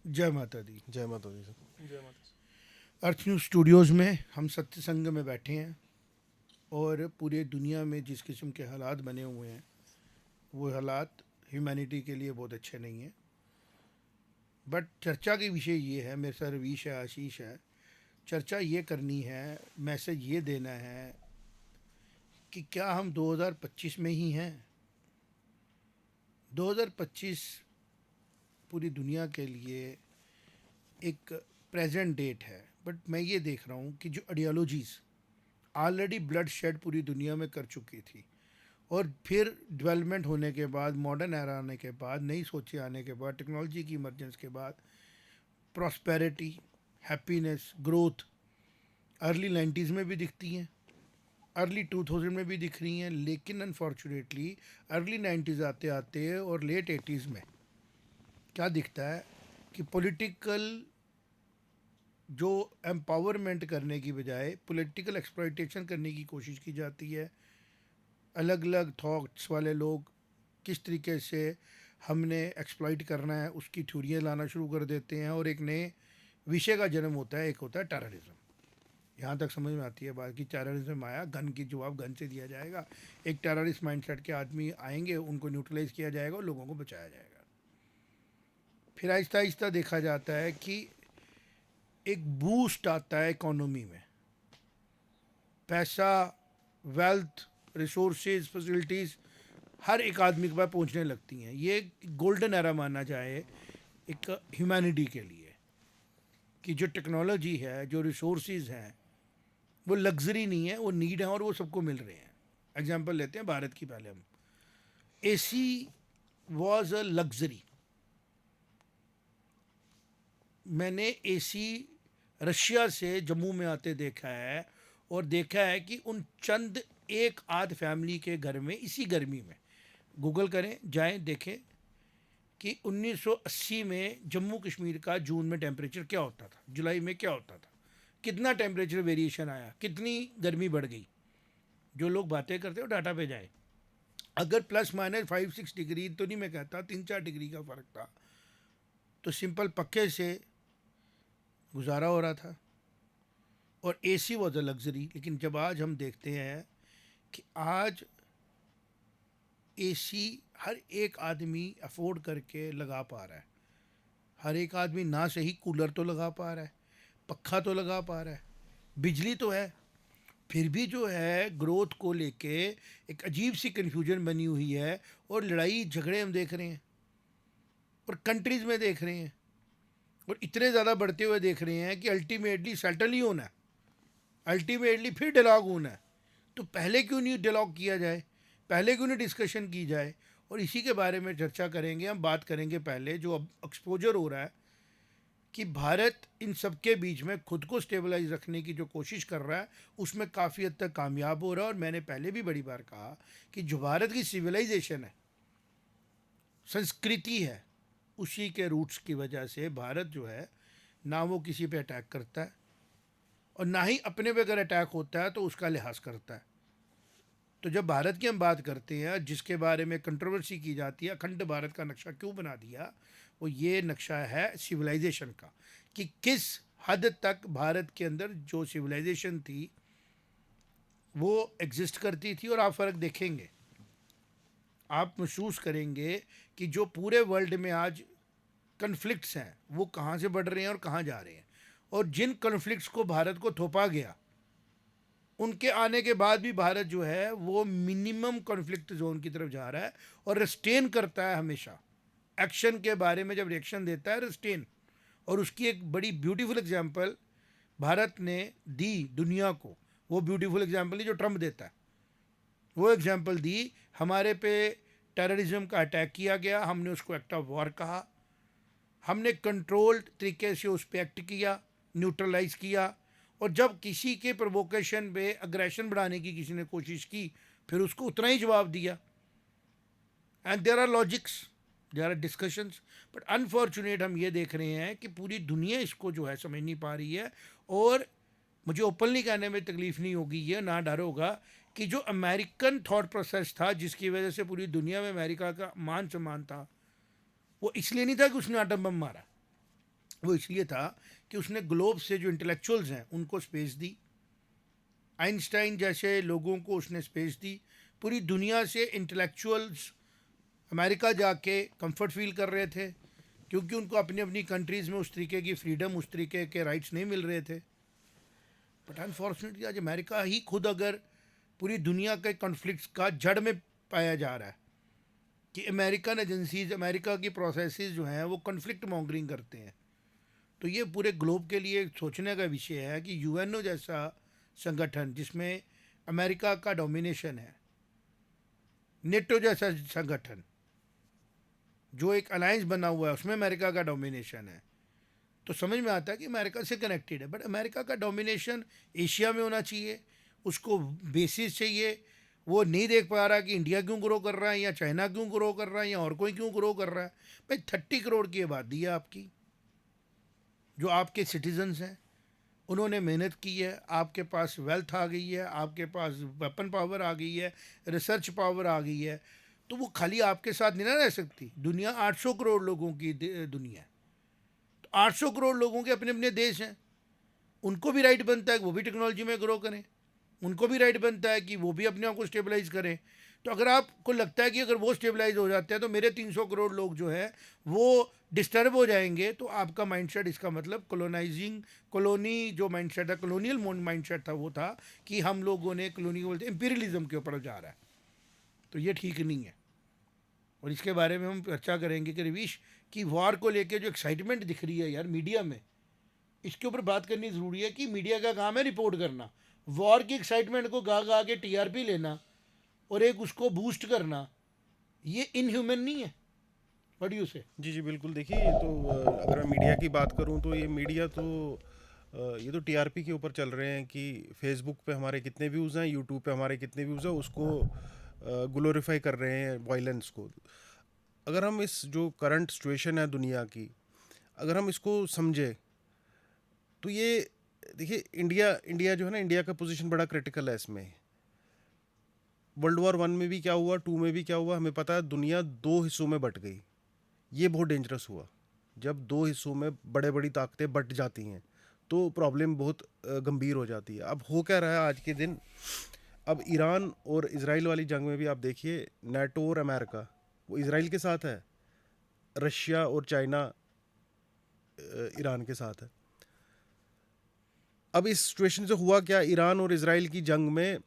जय माता दी। जय माता दी सर। जय माता दी। अर्थ न्यूज़ स्टूडियोज़ में हम सत्य संग में बैठे हैं और पूरे दुनिया में जिस किस्म के हालात बने हुए हैं वो हालात ह्यूमैनिटी के लिए बहुत अच्छे नहीं हैं। बट चर्चा की विषय ये है, मेरे साथ रवीश है, आशीष है। चर्चा ये करनी है, मैसेज ये देना है कि क्या हम 2025 में ही हैं। 2025 पूरी दुनिया के लिए एक प्रेजेंट डेट है, बट मैं ये देख रहा हूँ कि जो आइडियोलॉजीज़ ऑलरेडी ब्लड शेड पूरी दुनिया में कर चुकी थी और फिर डेवलपमेंट होने के बाद, मॉडर्न एरा आने के बाद, नई सोचें आने के बाद, टेक्नोलॉजी की इमरजेंस के बाद, prosperity, happiness, growth early 90s में भी दिखती हैं, अर्ली 2000 में भी दिख रही हैं। लेकिन अनफॉर्चुनेटली अर्ली 90s आते आते और लेट 80s में क्या दिखता है कि पॉलिटिकल जो एम्पावरमेंट करने की बजाय पॉलिटिकल एक्सप्लॉइटेशन करने की कोशिश की जाती है। अलग अलग थॉट्स वाले लोग किस तरीके से हमने एक्सप्लॉइट करना है उसकी थ्योरियाँ लाना शुरू कर देते हैं और एक नए विषय का जन्म होता है। एक होता है टेररिज्म। यहाँ तक समझ में आती है बात कि टेररिज्म आया, गन की जवाब गन से दिया जाएगा। एक टेररिस्ट माइंडसेट के आदमी आएंगे, उनको न्यूट्रलाइज किया जाएगा और लोगों को बचाया जाएगा। फिर आहिस्ता आहिस्ता देखा जाता है कि एक बूस्ट आता है इकोनॉमी में, पैसा, वेल्थ, रिसोर्सेज, फैसिलिटीज़ हर एक आदमी के पास पहुंचने लगती हैं। ये गोल्डन एरा माना जाए एक ह्यूमैनिटी के लिए कि जो टेक्नोलॉजी है, जो रिसोर्सेज हैं, वो लग्जरी नहीं है, वो नीड है और वो सबको मिल रहे हैं। एग्जांपल लेते हैं भारत की। पहले हम एसी वाज अ लग्जरी। मैंने एसी रशिया से जम्मू में आते देखा है और देखा है कि उन चंद एक आध फैमिली के घर में इसी गर्मी में, गूगल करें, जाएं, देखें कि 1980 में जम्मू कश्मीर का जून में टेम्परेचर क्या होता था, जुलाई में क्या होता था, कितना टेम्परेचर वेरिएशन आया, कितनी गर्मी बढ़ गई। जो लोग बातें करते हो डाटा पे जाए। अगर प्लस माइनस 5-6 डिग्री तो नहीं, मैं कहता 3-4 डिग्री का फ़र्क था, तो सिंपल पक्के से गुजारा हो रहा था और एसी वॉज अ लग्जरी। लेकिन जब आज हम देखते हैं कि आज एसी हर एक आदमी अफोर्ड करके लगा पा रहा है। हर एक आदमी ना सही कूलर तो लगा पा रहा है, पक्खा तो लगा पा रहा है, बिजली तो है। फिर भी जो है ग्रोथ को लेके एक अजीब सी कन्फ्यूजन बनी हुई है और लड़ाई झगड़े हम देख रहे हैं और कंट्रीज़ में देख रहे हैं और इतने ज़्यादा बढ़ते हुए देख रहे हैं कि अल्टीमेटली सेटल ही होना है, अल्टीमेटली फिर डिलॉग होना है। तो पहले क्यों नहीं डिलॉग किया जाए, पहले क्यों नहीं डिस्कशन की जाए। और इसी के बारे में चर्चा करेंगे हम। बात करेंगे पहले जो अब एक्सपोजर हो रहा है कि भारत इन सब के बीच में खुद को स्टेबलाइज रखने की जो कोशिश कर रहा है उसमें काफ़ी हद तक कामयाब हो रहा है। और मैंने पहले भी बड़ी बार कहा कि जो भारत की सिविलाइजेशन है, संस्कृति है, उसी के रूट्स की वजह से भारत जो है ना वो किसी पे अटैक करता है और ना ही अपने पे अगर अटैक होता है तो उसका लिहाज करता है। तो जब भारत की हम बात करते हैं, जिसके बारे में कंट्रोवर्सी की जाती है, अखंड भारत का नक्शा क्यों बना दिया, वो ये नक्शा है सिविलाइजेशन का कि किस हद तक भारत के अंदर जो सिविलाइजेशन थी वो एग्जिस्ट करती थी। और आप फ़र्क देखेंगे, आप महसूस करेंगे कि जो पूरे वर्ल्ड में आज कन्फ्लिक्ट्स हैं वो कहाँ से बढ़ रहे हैं और कहाँ जा रहे हैं। और जिन कन्फ्लिक्ट्स को भारत को थोपा गया, उनके आने के बाद भी भारत जो है वो मिनिमम कॉन्फ्लिक्ट जोन की तरफ जा रहा है और रिस्टेन करता है हमेशा। एक्शन के बारे में जब रिएक्शन देता है, रिस्टेन। और उसकी एक बड़ी ब्यूटीफुल एग्जांपल भारत ने दी दुनिया को। वो ब्यूटीफुल एग्जांपल नहीं जो ट्रम्प देता है, वो एग्जांपल दी। हमारे पे टेररिज्म का अटैक किया गया, हमने उसको एक्ट ऑफ वॉर कहा, हमने कंट्रोल्ड तरीके से उस पर एक्ट किया, न्यूट्रलाइज किया। और जब किसी के प्रोवोकेशन पे अग्रेशन बढ़ाने की किसी ने कोशिश की, फिर उसको उतना ही जवाब दिया। And there are logics, there are discussions. But unfortunate हम ये देख रहे हैं कि पूरी दुनिया इसको जो है समझ नहीं पा रही है। और मुझे ओपनली कहने में तकलीफ नहीं होगी, ये ना डर होगा कि जो अमेरिकन थॉट प्रोसेस था जिसकी वजह से पूरी दुनिया में अमेरिका का मान सम्मान था, वो इसलिए नहीं था कि उसने आटम बम मारा, वो इसलिए था कि उसने ग्लोब से जो इंटेलेक्चुअल्स हैं उनको स्पेस दी, आइंस्टाइन जैसे लोगों को उसने स्पेस दी। पूरी दुनिया से इंटेलेक्चुअल्स अमेरिका जाके कंफर्ट फील कर रहे थे, क्योंकि उनको अपनी अपनी कंट्रीज़ में उस तरीके की फ्रीडम, उस तरीके के राइट्स नहीं मिल रहे थे। बट अनफॉर्चुनेटली आज अमेरिका ही खुद अगर पूरी दुनिया के कॉन्फ्लिक्ट्स का जड़ में पाया जा रहा है कि अमेरिकन एजेंसीज, अमेरिका की प्रोसेसेस जो हैं वो कॉन्फ्लिक्ट मॉन्गरिंग करते हैं। तो ये पूरे ग्लोब के लिए सोचने का विषय है कि यूएनओ जैसा संगठन जिसमें अमेरिका का डोमिनेशन है, नेटो जैसा संगठन जो एक अलायंस बना हुआ है उसमें अमेरिका का डोमिनेशन है, तो समझ में आता है कि अमेरिका से कनेक्टेड है। बट अमेरिका का डोमिनेशन एशिया में होना चाहिए, उसको बेसिस चाहिए। वो नहीं देख पा रहा कि इंडिया क्यों ग्रो कर रहा है, या चाइना क्यों ग्रो कर रहा है, या और कोई क्यों ग्रो कर रहा है। भाई 30 करोड़ की आबादी है आपकी, जो आपके सिटीजन्स हैं, उन्होंने मेहनत की है, आपके पास वेल्थ आ गई है, आपके पास वेपन पावर आ गई है, रिसर्च पावर आ गई है, तो वो खाली आपके साथ नहीं ना रह सकती। दुनिया 800 करोड़ लोगों की दुनिया है, तो 800 करोड़ लोगों के अपने अपने देश हैं, उनको भी राइट बनता है कि वो भी टेक्नोलॉजी में ग्रो करें, उनको भी राइट बनता है कि वो भी अपने आप को स्टेबलाइज करें। तो अगर आपको लगता है कि अगर वो स्टेबलाइज हो जाते हैं तो मेरे 300 करोड़ लोग जो हैं वो डिस्टर्ब हो जाएंगे, तो आपका माइंडसेट, इसका मतलब कॉलोनाइजिंग, कॉलोनी जो माइंडसेट है, कॉलोनियल माइंडसेट था, वो था कि हम लोगों ने कॉलोनी को बोलते इंपीरियलिज्म के ऊपर जा रहा है। तो ये ठीक नहीं है, और इसके बारे में हम चर्चा करेंगे कि रवीश की वॉर को लेकर जो एक्साइटमेंट दिख रही है यार मीडिया में, इसके ऊपर बात करनी ज़रूरी है कि मीडिया का काम है रिपोर्ट करना, वॉर की एक्साइटमेंट को गा गा के टीआरपी लेना और एक उसको बूस्ट करना, ये इनह्यूमन नहीं है। व्हाट डू यू से? जी जी बिल्कुल। देखिए, ये तो अगर मैं मीडिया की बात करूं तो ये मीडिया तो ये तो टीआरपी के ऊपर चल रहे हैं कि फेसबुक पे हमारे कितने व्यूज़ हैं, यूट्यूब पे हमारे कितने व्यूज़ हैं, उसको ग्लोरीफाई कर रहे हैं वायलेंस को। अगर हम इस जो करंट सिचुएशन है दुनिया की, अगर हम इसको समझे तो ये देखिए, इंडिया इंडिया जो है ना, इंडिया का पोजीशन बड़ा क्रिटिकल है इसमें। वर्ल्ड वॉर 1 में भी क्या हुआ, 2 में भी क्या हुआ, हमें पता है। दुनिया 2 हिस्सों में बट गई। ये बहुत डेंजरस हुआ। जब 2 हिस्सों में बड़े बड़ी ताकतें बट जाती हैं तो प्रॉब्लम बहुत गंभीर हो जाती है। अब हो क्या रहा है आज के दिन, अब ईरान और इसराइल वाली जंग में भी आप देखिए, नाटो और अमेरिका वो इसराइल के साथ है, रशिया और चाइना ईरान के साथ है। अब इस सिचुएशन से हुआ क्या, ईरान और इसराइल की जंग में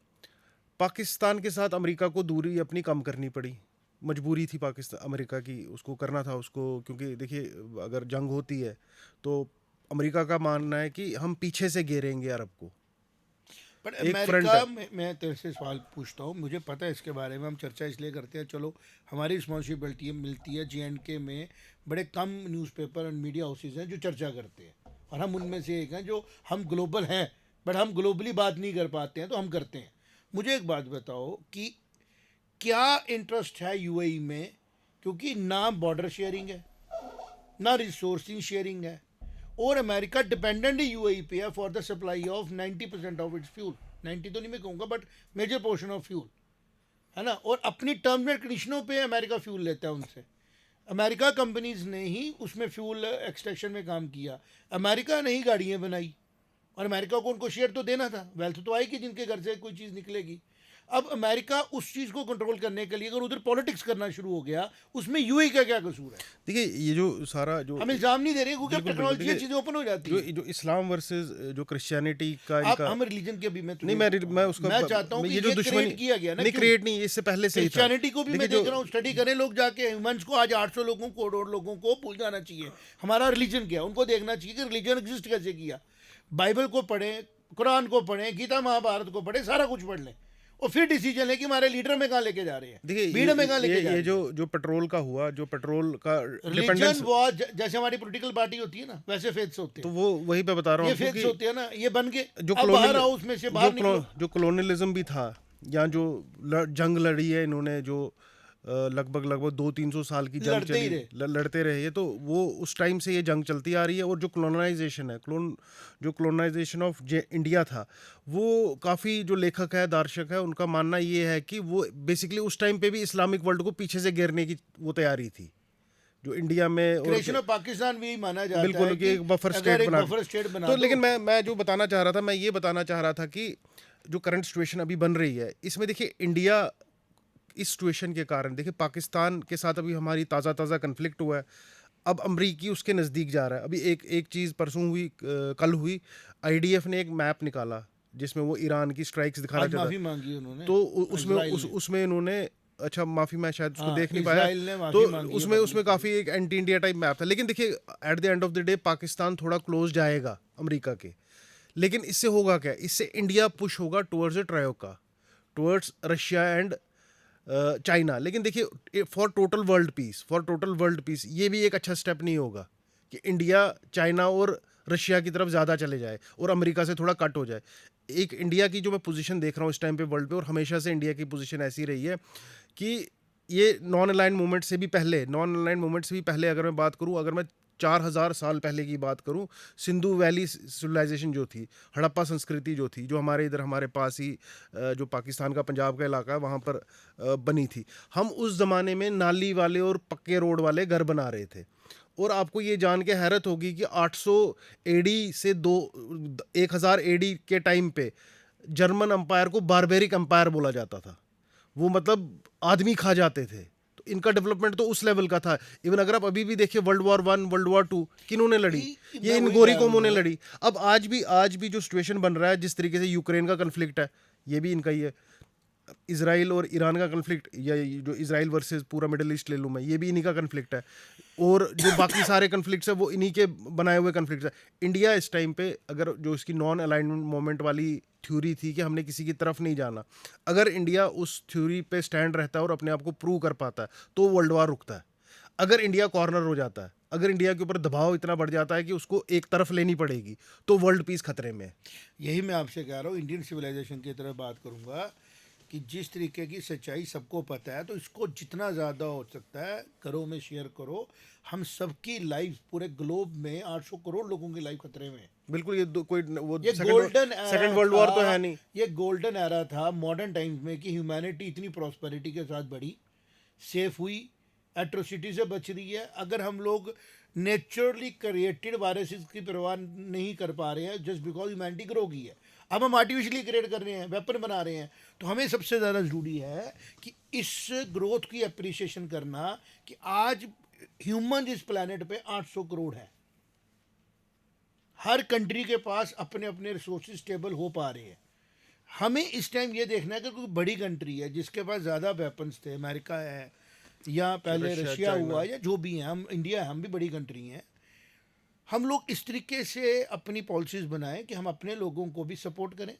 पाकिस्तान के साथ अमेरिका को दूरी अपनी कम करनी पड़ी। मजबूरी थी पाकिस्तान अमेरिका की, उसको करना था उसको, क्योंकि देखिए अगर जंग होती है तो अमेरिका का मानना है कि हम पीछे से घेरेंगे अरब को। पर एक फ्रंट है। अमेरिका में मैं तेरे से सवाल पूछता हूँ, मुझे पता है इसके बारे में, हम चर्चा इसलिए करते हैं, चलो हमारी रिस्पॉन्सिबिलिटी मिलती है। JNK में बड़े कम न्यूज़पेपर और मीडिया हाउसेज हैं जो चर्चा करते हैं, और हम उनमें से एक हैं जो हम ग्लोबल हैं, बट हम ग्लोबली बात नहीं कर पाते हैं, तो हम करते हैं। मुझे एक बात बताओ कि क्या इंटरेस्ट है UAE में, क्योंकि ना बॉर्डर शेयरिंग है, ना रिसोर्सिंग शेयरिंग है, और अमेरिका डिपेंडेंट UAE पे है for the supply of 90% of its fuel. 90 तो नहीं मैं कहूँगा, but major portion of fuel, है ना। और अपनी टर्म्स एंड कंडीशनों पे अमेरिका फ्यूल लेता है उनसे। अमेरिका कंपनीज ने ही उसमें फ्यूल एक्सट्रैक्शन में काम किया, अमेरिका ने ही गाड़ियाँ बनाई, और अमेरिका को उनको शेयर तो देना था, वेल्थ तो आएगी जिनके घर से कोई चीज़ निकलेगी। अब अमेरिका उस चीज़ को कंट्रोल करने के लिए अगर उधर पॉलिटिक्स करना शुरू हो गया, उसमें UAE का क्या कसूर है? देखिए, ये जो सारा जो हम इल्ज़ाम नहीं दे रहे, क्योंकि अब बिल्कुल बिल्कुल, टेक्नोलॉजी देखिए चीज़ें ओपन हो जाती जो हैं। जो इस्लाम वर्सेस जो क्रिश्चियनिटी का आप इनका, हम रिलीजन के भी नहीं मैं उसका मैं चाहता हूँ कि ये जो ये दुश्मनी क्रिएट किया गया ना, नहीं, क्यों? क्रिएट नहीं, इससे पहले से ही था। क्रिश्चियनिटी को भी मैं देखिए जो देख रहा हूँ, स्टडी करें लोग जाके, ह्यूमंस को आज 800 लोगों को, करोड़ लोगों को भूल जाना चाहिए हमारा रिलीजन क्या, उनको देखना चाहिए कि रिलीजन एग्जिस्ट कैसे किया। बाइबल को पढ़ें, कुरान को पढ़ें, गीता महाभारत को पढ़ें, सारा कुछ पढ़ लें, और फिर डिसीजन है कि हमारे लीडर में कहाँ लेके जा रहे हैं, देखिए भीड़ में कहाँ लेके जा ये रहे हैं। जो पेट्रोल का हुआ, जो पेट्रोल का रिलीजन डिपेंडेंस, वॉर, जैसे हमारी पॉलिटिकल पार्टी होती है ना, वैसे फेथ्स होते तो हैं, वो वही पे बता रहा हूँ ये आपको फेथ्स कि होते हैं ना, ये बन के जो अब बाहर आओ, उसमें से बाहर निकलो। जो कॉलोनियलिज्म भी था, या जो जंग लड़ी है इन्होंने, जो लगभग 200-300 साल की जंग लड़ते ही चली, लड़ते रहे ये, तो वो उस टाइम से ये जंग चलती आ रही है। और जो कॉलोनाइजेशन है, जो कॉलोनाइजेशन ऑफ इंडिया था, वो काफ़ी जो लेखक है, दार्शक है, उनका मानना ये है कि वो बेसिकली उस टाइम पे भी इस्लामिक वर्ल्ड को पीछे से घेरने की वो तैयारी थी, जो इंडिया में और क्रिएशन ऑफ पाकिस्तान भी माना जाता बिल्कुल है कि एक बफर अगर स्टेट एक बना बफर स्टेट बना तो दो। लेकिन मैं जो बताना चाह रहा था, मैं ये बताना चाह रहा था कि जो करंट सिचुएशन अभी बन रही है, इसमें देखिए इंडिया इस सिचुएशन के कारण, देखिए पाकिस्तान के साथ अभी हमारी ताज़ा कन्फ्लिक्ट हुआ है, अब अमरीकी उसके नज़दीक जा रहा है। अभी एक चीज़ परसों हुई, कल हुई, आईडीएफ ने एक मैप निकाला जिसमें वो ईरान की स्ट्राइक्स दिखाना आज चाहता माफी मांगी उन्होंने, तो इजराइल ने। उसमें इन्होंने, अच्छा माफ़ी मैं शायद उसको हाँ, देख नहीं पाया, इजराइल ने तो माफी मांगी है उसमें publicly। काफ़ी एक एंटी इंडिया टाइप मैप था। लेकिन देखिए at the end of the day Pakistan थोड़ा क्लोज जाएगा अमेरिका के, लेकिन इससे होगा क्या, इससे इंडिया पुश होगा towards troika, towards Russia and China. लेकिन देखिए फॉर टोटल वर्ल्ड पीस ये भी एक अच्छा स्टेप नहीं होगा कि इंडिया चाइना और रशिया की तरफ ज़्यादा चले जाए और अमेरिका से थोड़ा कट हो जाए। एक इंडिया की जो मैं पोजीशन देख रहा हूँ इस टाइम पे वर्ल्ड पे, और हमेशा से इंडिया की पोजीशन ऐसी रही है कि ये नॉन अलाइंड मूवमेंट से भी पहले अगर मैं बात करूँ, अगर मैं 4000 साल पहले की बात करूं, सिंधु वैली सिविलाइजेशन जो थी, हड़प्पा संस्कृति जो थी, जो हमारे इधर हमारे पास ही जो पाकिस्तान का पंजाब का इलाका है वहाँ पर बनी थी। हम उस ज़माने में नाली वाले और पक्के रोड वाले घर बना रहे थे। और आपको ये जान के हैरत होगी कि 800 एडी से 1000 एडी के टाइम पे जर्मन अंपायर को बारबेरिक अंपायर बोला जाता था। वो मतलब आदमी खा जाते थे। तो इनका डेवलपमेंट तो उस लेवल का था। इवन अगर आप अभी भी देखिए वर्ल्ड वॉर 1, वर्ल्ड वॉर 2 किन्होंने लड़ी? ये इन गोरी कौमों ने लड़ी। अब आज भी जो सिचुएशन बन रहा है, जिस तरीके से यूक्रेन का कन्फ्लिक्ट है, ये भी इनका ही है। इजराइल और ईरान का कन्फ्लिक्ट, या जो इजराइल वर्सेस पूरा मिडिल ईस्ट ले लूँ मैं, ये भी इन्हीं का कन्फ्लिक्ट है। और जो बाकी सारे कन्फ्लिक्ट्स है वो इन्हीं के बनाए हुए कन्फ्लिक्ट्स है। इंडिया इस टाइम पे, अगर जो इसकी नॉन अलाइनमेंट मोमेंट वाली थ्योरी थी कि हमने किसी की तरफ नहीं जाना, अगर इंडिया उस थ्योरी पे स्टैंड रहता है और अपने आप को प्रूव कर पाता है तो वर्ल्ड वार रुकता है। अगर इंडिया कॉर्नर हो जाता है, अगर इंडिया के ऊपर दबाव इतना बढ़ जाता है कि उसको एक तरफ लेनी पड़ेगी, तो वर्ल्ड पीस खतरे में है। यही मैं आपसे कह रहा हूँ, इंडियन सिविलाइजेशन की तरफ बात करूँगा कि जिस तरीके की सच्चाई सबको पता है, तो इसको जितना ज़्यादा हो सकता है घरों में शेयर करो। हम सबकी लाइफ, पूरे ग्लोब में 800 करोड़ लोगों की लाइफ खतरे में है। बिल्कुल, ये कोई वो ये गोल्डन सेकंड वर्ल्ड वॉर तो है नहीं। ये गोल्डन एरा था मॉडर्न टाइम्स में कि ह्यूमैनिटी इतनी प्रॉस्पेरिटी के साथ बढ़ी, सेफ हुई, एट्रोसिटी से बच रही है। अगर हम लोग नेचुरली क्रिएटेड वायरसेस की परवाह नहीं कर पा रहे हैं जस्ट बिकॉज ह्यूमैनिटी ग्रो की है, अब हम आर्टिफिशियली क्रिएट कर रहे हैं, वेपन बना रहे हैं, तो हमें सबसे ज़्यादा ज़रूरी है कि इस ग्रोथ की अप्रिसिएशन करना कि आज ह्यूमन इस प्लानट पे 800 करोड़ है। हर कंट्री के पास अपने अपने रिसोर्सेज स्टेबल हो पा रहे हैं। हमें इस टाइम ये देखना है कि कोई बड़ी कंट्री है जिसके पास ज़्यादा वेपन्स थे, अमेरिका है या पहले रशिया हुआ या जो भी है, हम इंडिया है, हम भी बड़ी कंट्री हैं। हम लोग इस तरीके से अपनी पॉलिसीज़ बनाएं कि हम अपने लोगों को भी सपोर्ट करें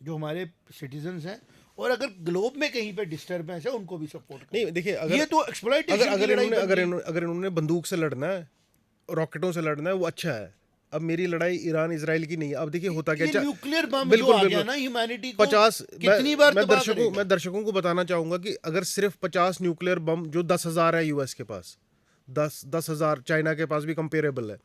जो हमारे सिटीजन्स हैं, और अगर ग्लोब में कहीं पे डिस्टर्बेंस है उनको भी सपोर्ट करें। नहीं देखिए, अगर ये तो एक्सप्लॉइटेशन की लड़ाई बन गई। अगर इन्होंने बंदूक से लड़ना है, रॉकेटों से लड़ना है, वो अच्छा है। अब मेरी लड़ाई ईरान इजराइल की नहीं है। अब देखिए होता क्या, न्यूक्लियर बम जो आ गया ना ह्यूमैनिटी को 50, कितनी बार मैं तबाह करेगा। दर्शकों को बताना चाहूंगा कि अगर सिर्फ 50 न्यूक्लियर बम, जो 10,000 है यूएस के पास, 10,000 चाइना के पास भी कंपेरेबल है,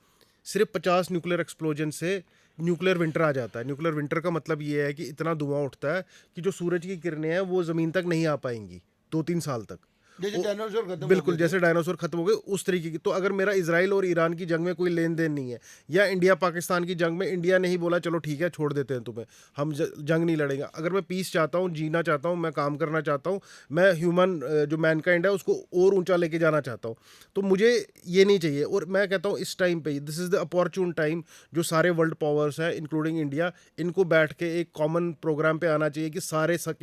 सिर्फ 50 न्यूक्लियर एक्सप्लोजन से न्यूक्लियर विंटर आ जाता है। न्यूक्लियर विंटर का मतलब ये है कि इतना धुआं उठता है कि जो सूरज की किरणें हैं वो ज़मीन तक नहीं आ पाएंगी 2-3 साल तक। जैसे डायनासोर खत्म हो बिल्कुल, गए थे। जैसे डायनासोर खत्म हो गए उस तरीके की। तो अगर मेरा इजराइल और ईरान की जंग में कोई लेन देन नहीं है, या इंडिया पाकिस्तान की जंग में इंडिया ने ही बोला चलो ठीक है छोड़ देते हैं तुम्हें, हम जंग नहीं लड़ेंगे। अगर मैं पीस चाहता हूँ, जीना चाहता हूँ, मैं काम करना चाहता हूँ, मैं ह्यूमन जो मैनकाइंड है उसको और ऊंचा लेके जाना चाहता हूँ, तो मुझे ये नहीं चाहिए। और मैं कहता हूँ इस टाइम पे this is the opportune time, जो सारे वर्ल्ड पावर्स हैं इंक्लूडिंग इंडिया, इनको बैठ के एक कॉमन प्रोग्राम पे आना चाहिए कि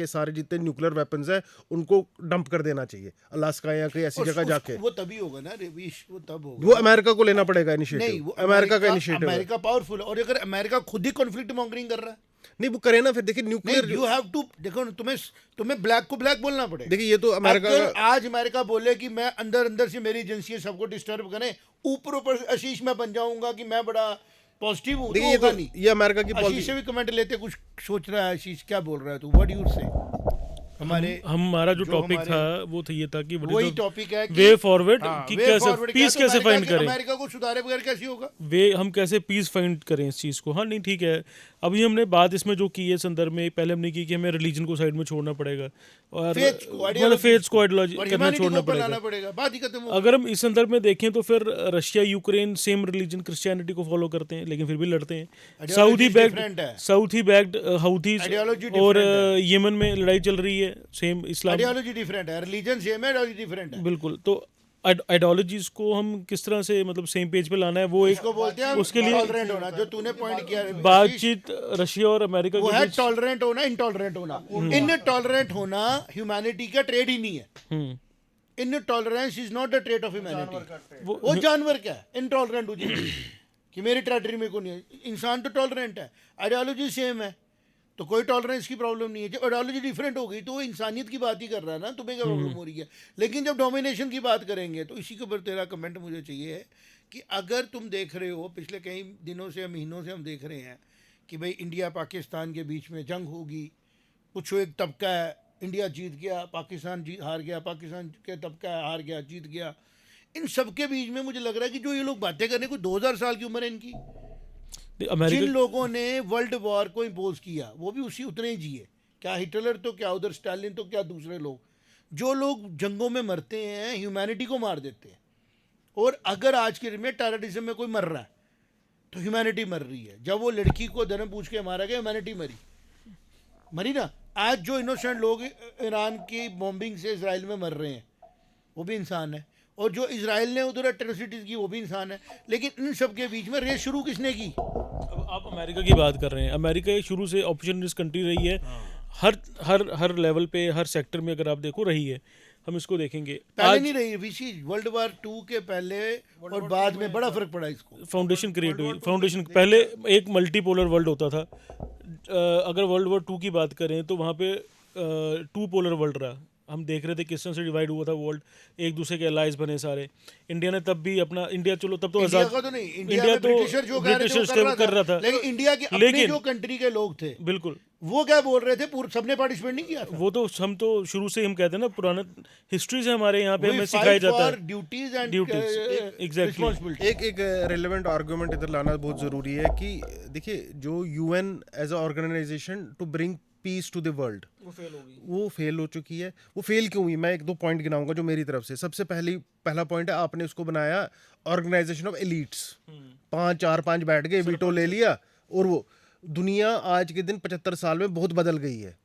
सारे जितने न्यूक्लियर वेपन्स हैं उनको डंप कर देना चाहिए अलास्का या ऐसी जगह जाके। वो तभी होगा ना रेविश, वो तब होगा। वो अमेरिका को लेना पड़ेगा नहीं, इनिशिएटिव। वो अमेरिका का इनिशिएटिव है। अमेरिका पावरफुल है, और अगर अमेरिका खुद ही कॉन्फ्लिक्ट मॉन्गरिंग कर रहा है, नहीं वो करे ना, फिर देखिए न्यूक्लियर, यू हैव टू, देखो तुम्हें ब्लैक को ब्लैक बोलना पड़ेगा। देखिए ये तो अमेरिका अगर का, आज अमेरिका बोले कि मैं अंदर से मेरी एजेंसी सबको डिस्टर्ब करें, ऊपर आशीष मैं बन जाऊंगा कि मैं बड़ा पॉजिटिव हूँ, देखिए तो ये अमेरिका की आशीष पॉलिसी। से भी कमेंट लेते, कुछ सोच रहा है आशीष, क्या बोल रहा है तू, व्हाट यू से? हमारे हमारा जो जो टॉपिक हमारे था वो तो ये था कि वही टॉपिक है कि वे फॉरवर्ड हाँ, कि वे कैसे फॉरवर्ड पीस क्या, तो कैसे मैंने फाइंड कहा कि करें, अमेरिका को सुधारे बगैर कैसे होगा। वे हम कैसे पीस फाइंड करें इस चीज़ को। हाँ नहीं ठीक है, अभी हमने बात इसमें जो की है संदर्भ में, पहले हमने की कि हमें रिलीजन को साइड में छोड़ना पड़ेगा और फेथ को, मतलब ideologies फेथ्स को को आइडियोलॉजी और करना ह्यूमैनिटी को छोड़ना ऊपर पड़ेगा। लाना पड़ेगा, बात ही खत्म हो गई। अगर हम इस संदर्भ में देखें तो फिर Russia Ukraine same religion Christianity को फॉलो करते हैं लेकिन फिर भी लड़ते हैं। Ideologies different है। साउथ ही बैक्ड हाउथीज Ideology और different है। यमन में लड़ाई चल रही है, सेम इस्लाम। आइडियोलॉजी डिफरेंट है, रिलीजन सेम है, आइडियोलॉजी डिफरेंट है। बिल्कुल, तो आइडियोलॉजीज को हम किस तरह से मतलब सेम पेज पे लाना है, वो एक इसको बोलते हैं उसके लिए टॉलरेंट होना, जो तूने पॉइंट किया आशीष, बातचीत रशिया और अमेरिका वो के है बीच। टॉलरेंट होना, इनटॉलरेंट होना। इनटॉलरेंट होना ह्यूमैनिटी का ट्रेड ही नहीं है। Hmm, intolerance is not the trade of humanity. वो वो जानवर क्या है इनटॉलरेंट हो जाए कि मेरी टेरिटरी में को नहीं है। इंसान तो टॉलरेंट है, आइडियोलॉजी सेम है, तो कोई टॉलरेंस की प्रॉब्लम नहीं है। जब आइडियोलॉजी डिफरेंट हो गई तो वो इंसानियत की बात ही कर रहा है ना, तुम्हें क्या प्रॉब्लम हो रही है। लेकिन जब डोमिनेशन की बात करेंगे तो इसी के ऊपर तेरा कमेंट मुझे चाहिए है कि अगर तुम देख रहे हो पिछले कई दिनों से महीनों से हम देख रहे हैं कि भाई इंडिया पाकिस्तान के बीच में जंग होगी, कुछ एक तबका है इंडिया जीत गया, पाकिस्तान हार गया, पाकिस्तान के तबका है हार गया, जीत गया। इन सब के बीच में मुझे लग रहा है कि जो ये लोग बातें करने, कोई 2000 साल की उम्र है इनकी। जिन अमेरिका लोगों ने वर्ल्ड वॉर को इम्पोज किया वो भी उसी उतने ही जिए, क्या हिटलर तो क्या उधर स्टालिन तो क्या दूसरे लोग। जो लोग जंगों में मरते हैं ह्यूमैनिटी को मार देते हैं। और अगर आज के दिन में टेररिज्म में कोई मर रहा है तो ह्यूमैनिटी मर रही है। जब वो लड़की को धर्म पूछ के मारा गया, ह्यूमैनिटी मरी ना। आज जो इनोसेंट लोग ईरान की बॉम्बिंग से इसराइल में मर रहे हैं वो भी इंसान है, और जो इसराइल ने उधर एट्रोसिटीज की वो भी इंसान है। लेकिन इन सब के बीच में रेस शुरू किसने की? अब आप अमेरिका की बात कर रहे हैं, अमेरिका शुरू से ऑप्शनिस्ट कंट्री रही है, हर हर हर लेवल पे हर सेक्टर में अगर आप देखो रही है। हम इसको देखेंगे पहले नहीं रही विशी, वर्ल्ड वार 2 के पहले और बाद में बड़ा फर्क पड़ा इसको। फाउंडेशन क्रिएट हुई, फाउंडेशन पहले एक मल्टीपोलर वर्ल्ड होता था। अगर वर्ल्ड वॉर 2 की बात करें तो वहाँ पे 2 पोलर वर्ल्ड रहा। हम देख रहे थे किस तरह से डिवाइड हुआ था वर्ल्ड, एक दूसरे के अलाइज बने सारे। इंडिया ने तब भी अपना, इंडिया चलो तब तो इंडिया आजाद, का तो नहीं, इंडिया में ब्रिटिशर जो कह रहे थे वो कर रहा था, लेकिन इंडिया के अपने जो कंट्री के लोग थे बिल्कुल वो क्या बोल रहे थे, पूरे सबने पार्टिसिपेट नहीं किया था। वो तो हम तो शुरू से हम कहते हैं ना, पुराना हिस्ट्री से हमारे यहाँ पे हमें सिखाया जाता है ड्यूटीज एंड ड्यूटीज, एग्जैक्टली। एक एक रेलेवेंट आर्गुमेंट इधर लाना बहुत ज़रूरी है कि देखिए जो UN as a organisation to bring peace to the world वो फेल हो चुकी है। वो फेल क्यों हुई, मैं एक दो पॉइंट गिनाऊंगा जो मेरी तरफ से। सबसे पहला पॉइंट है, आपने उसको बनाया ऑर्गेनाइजेशन ऑफ एलीट्स। 5 बैठ गए, वीटो ले लिया, और वो दुनिया आज के दिन 75 साल में बहुत बदल गई है।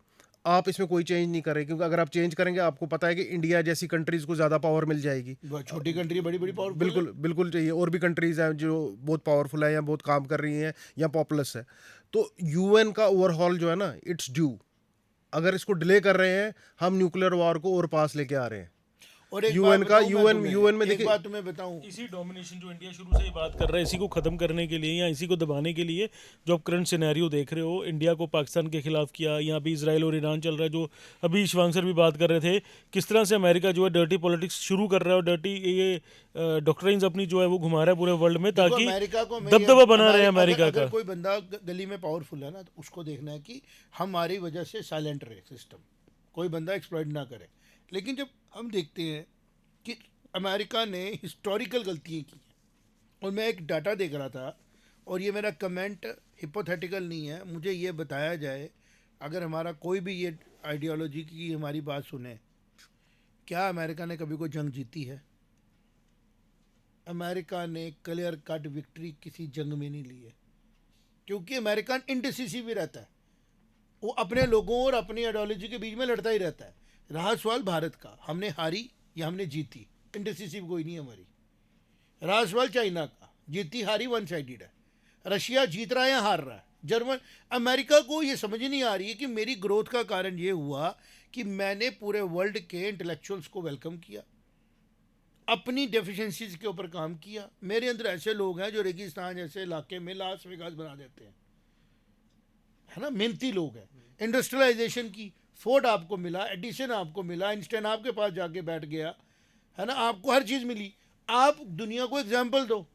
आप इसमें कोई चेंज नहीं करें, क्योंकि अगर आप चेंज करेंगे आपको पता है कि इंडिया जैसी कंट्रीज को ज़्यादा पावर मिल जाएगी। छोटी कंट्री बड़ी बड़ी पावर बिल्कुल बिल्कुल चाहिए। और भी कंट्रीज हैं जो बहुत पावरफुल है या बहुत काम कर रही हैं या पॉपुलस है। तो यूएन का ओवरहॉल जो है ना, इट्स ड्यू। अगर इसको डिले कर रहे हैं हम न्यूक्लियर वॉर को और पास लेके आ रहे हैं। और एक यूएन का यूएन में देखिए, एक बात तुम्हें बताऊं, इसी डोमिनेशन जो इंडिया शुरू से ही बात कर रहा है, इसी को खत्म करने के लिए या इसी को दबाने के लिए जो आप करंट सिनेरियो देख रहे हो, इंडिया को पाकिस्तान के खिलाफ किया, यहाँ भी इसराइल और ईरान चल रहा है, जो अभी शिवांग सर भी बात कर रहे थे, किस तरह से अमेरिका जो है डर्टी पॉलिटिक्स शुरू कर रहा है और डर्टी ये डॉक्ट्राइन्स अपनी जो है वो घुमा रहा है पूरे वर्ल्ड में, ताकि दबदबा बना रहे हैं अमेरिका का। कोई बंदा गली में पावरफुल है ना तो उसको देखना है कि हमारी वजह से साइलेंट रहे सिस्टम, कोई बंदा एक्सप्लॉइट ना करे। लेकिन जब हम देखते हैं कि अमेरिका ने हिस्टोरिकल गलतियाँ की हैं, और मैं एक डाटा देख रहा था, और ये मेरा कमेंट हिपोथेटिकल नहीं है, मुझे ये बताया जाए अगर हमारा कोई भी ये आइडियोलॉजी की हमारी बात सुने, क्या अमेरिका ने कभी कोई जंग जीती है? अमेरिका ने क्लियर कट विक्ट्री किसी जंग में नहीं ली है, क्योंकि अमेरिकन इनडिसिसिव भी रहता है, वो अपने लोगों और अपनी आइडियोलॉजी के बीच में लड़ता ही रहता है। रहा सवाल भारत का, हमने हारी या हमने जीती, इंडिसिसिव कोई नहीं हमारी। रहा सवाल चाइना का, जीती हारी वन साइडेड है। रशिया जीत रहा है या हार रहा है। जर्मन, अमेरिका को ये समझ नहीं आ रही है कि मेरी ग्रोथ का कारण ये हुआ कि मैंने पूरे वर्ल्ड के इंटेलेक्चुअल्स को वेलकम किया, अपनी डेफिशिएंसीज के ऊपर काम किया। मेरे अंदर ऐसे लोग हैं जो रेगिस्तान जैसे इलाके में लास वेगास बना देते हैं, है ना, मेहनती लोग हैं। इंडस्ट्रियलाइजेशन की फोर्ड आपको मिला, एडिसन आपको मिला, इंस्टेन आपके पास जाके बैठ गया, है ना, आपको हर चीज़ मिली। आप दुनिया को एग्जाम्पल दो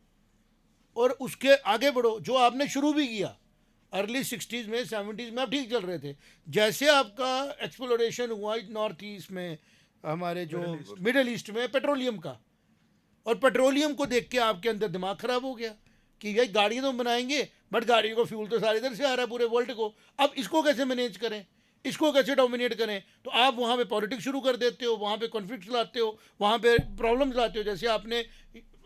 और उसके आगे बढ़ो, जो आपने शुरू भी किया। अर्ली 60s में 70s में आप ठीक चल रहे थे। जैसे आपका एक्सप्लोरेशन हुआ नॉर्थ ईस्ट में, हमारे जो मिडिल ईस्ट में पेट्रोलियम का, और पेट्रोलियम को देख के आपके अंदर दिमाग खराब हो गया कि भाई गाड़ियाँ तो बनाएंगे बट गाड़ियों को फ्यूल तो सारे इधर से आ रहा है पूरे वर्ल्ड को, अब इसको कैसे मैनेज करें, इसको कैसे डोमिनेट करें। तो आप वहाँ पे पॉलिटिक्स शुरू कर देते हो, वहाँ पे कॉन्फ्लिक्ट्स लाते हो, वहाँ पे प्रॉब्लम्स लाते हो। जैसे आपने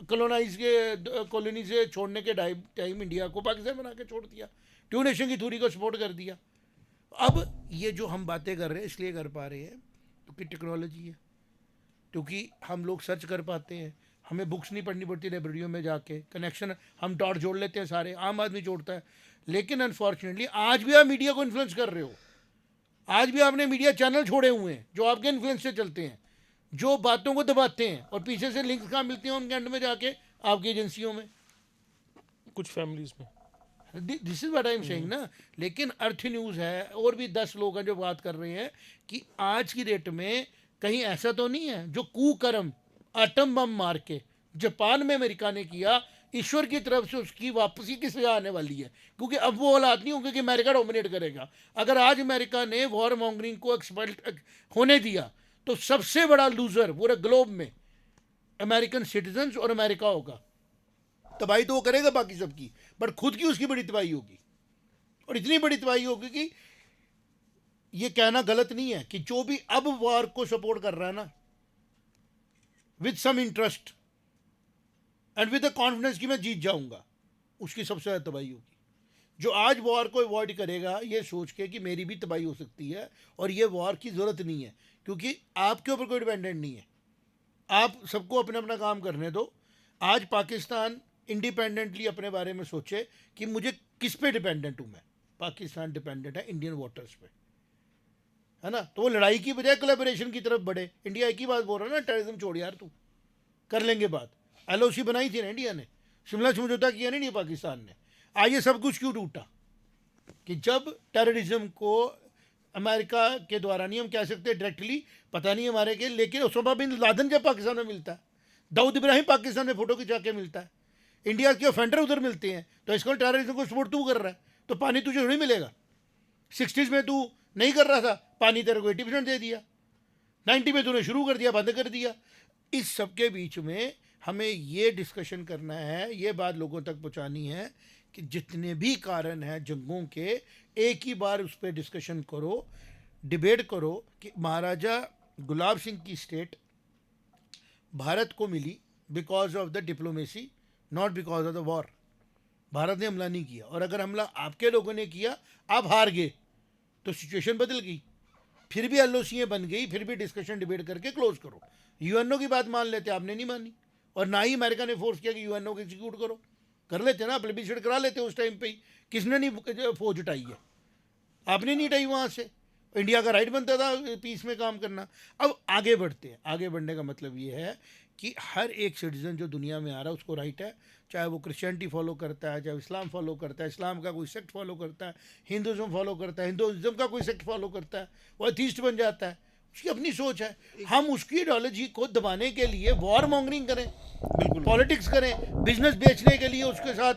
कॉलोनाइज के कॉलोनी से छोड़ने के टाइम इंडिया को पाकिस्तान बना के छोड़ दिया, टू नेशन की थ्योरी को सपोर्ट कर दिया। अब ये जो हम बातें कर रहे हैं इसलिए कर पा रहे हैं क्योंकि टेक्नोलॉजी है, क्योंकि हम लोग सर्च कर पाते हैं, हमें बुक्स नहीं पढ़नी पड़ती लाइब्रेरियों में जाके, कनेक्शन हम डॉट जोड़ लेते हैं, सारे आम आदमी जोड़ता है। लेकिन अनफॉर्चुनेटली आज भी आप मीडिया को इन्फ्लुएंस कर रहे हो, आज भी आपने मीडिया चैनल छोड़े हुए हैं जो आपके इन्फ्लुएंस से चलते हैं, जो बातों को दबाते हैं और पीछे से लिंक्स कहाँ मिलते हैं उनके एंड में जाके आपकी एजेंसियों में, कुछ फैमिलीज में। This is what I am saying ना। लेकिन अर्थ न्यूज़ है और भी 10 लोग हैं जो बात कर रहे हैं कि आज की डेट में कहीं ऐसा तो नहीं है जो कुकर्म एटम बम मार के जापान में अमेरिका ने किया, ईश्वर की तरफ से उसकी वापसी की सजा आने वाली है, क्योंकि अब वो हालात नहीं होंगे कि अमेरिका डोमिनेट करेगा। अगर आज अमेरिका ने वॉर मॉन्गरिंग को एक्सपेल्ट होने दिया तो सबसे बड़ा लूजर पूरे ग्लोब में अमेरिकन सिटीजन्स और अमेरिका होगा। तबाही तो वो करेगा बाकी सबकी, बट खुद की उसकी बड़ी तबाही होगी, और इतनी बड़ी तबाही होगी कि ये कहना गलत नहीं है कि जो भी अब वॉर को सपोर्ट कर रहा है ना with some interest and with the confidence कि मैं जीत जाऊंगा, उसकी सबसे ज़्यादा तबाही होगी। जो आज वॉर को अवॉइड करेगा ये सोच के कि मेरी भी तबाही हो सकती है और ये वॉर की ज़रूरत नहीं है, क्योंकि आपके ऊपर कोई डिपेंडेंट नहीं है, आप सबको अपना अपना काम करने दो। आज पाकिस्तान इंडिपेंडेंटली अपने बारे में सोचे कि मुझे किस पे डिपेंडेंट हूँ मैं। पाकिस्तान डिपेंडेंट है इंडियन वाटर्स पे, है ना। तो वो लड़ाई की बजाय कोलैबोरेशन की तरफ बढ़े। इंडिया एक ही बात बोल रहा है ना, टेररिज्म छोड़ यार, तू कर लेंगे बात। LOC बनाई थी ना इंडिया ने, शिमला समझौता किया नहीं पाकिस्तान ने। आज ये सब कुछ क्यों टूटा कि जब टेररिज्म को अमेरिका के द्वारा नहीं हम कह सकते डायरेक्टली, पता नहीं हमारे के, लेकिन उसामा बिन लादेन जब पाकिस्तान में मिलता है, दाऊद इब्राहिम पाकिस्तान में फ़ोटो खिंचा के मिलता है, इंडिया के ऑफेंडर उधर मिलते हैं, तो इसको टेररिज्म को सपोर्ट तू कर रहा है, तो पानी तुझे थोड़ी मिलेगा। 60s में तू नहीं कर रहा था, पानी तेरे को 80% दे दिया, 90 में तूने शुरू कर दिया, बंद कर दिया। इस सब के बीच में हमें ये डिस्कशन करना है, ये बात लोगों तक पहुंचानी है कि जितने भी कारण हैं जंगों के, एक ही बार उस पर डिस्कशन करो, डिबेट करो कि महाराजा गुलाब सिंह की स्टेट भारत को मिली because of the diplomacy, not because of the war. Bharat ने हमला नहीं किया, और अगर हमला आपके लोगों ने किया, आप हार गए, तो सिचुएशन बदल गई, फिर भी LOC बन गई, फिर भी डिस्कशन डिबेट करके क्लोज करो। UNO की बात मान लेते, आपने नहीं मानी, और ना ही अमेरिका ने फोर्स किया कि UNO को एग्जीक्यूट करो, कर लेते ना, प्लेबिसाइट करा लेते उस टाइम पे ही। किसने नहीं फौज उठाई है, आपने नहीं उठाई वहाँ से। इंडिया का राइट बनता था पीस में काम करना। अब आगे बढ़ते हैं, आगे बढ़ने का मतलब ये है कि हर एक सिटीज़न जो दुनिया में आ रहा है उसको राइट है, चाहे वो क्रिश्चियनिटी फॉलो करता है, चाहे इस्लाम फॉलो करता है, इस्लाम का कोई सेक्ट फॉलो करता है, हिंदुज़म फॉलो करता है, हिंदुज़म का कोई सेक्ट फॉलो करता है, वो एथीस्ट बन जाता है, उसकी अपनी सोच है। हम उसकी आइडियोलॉजी को दबाने के लिए वॉर मॉन्गरिंग करें, बिल्कुल पॉलिटिक्स करें, बिजनेस बेचने के लिए उसके साथ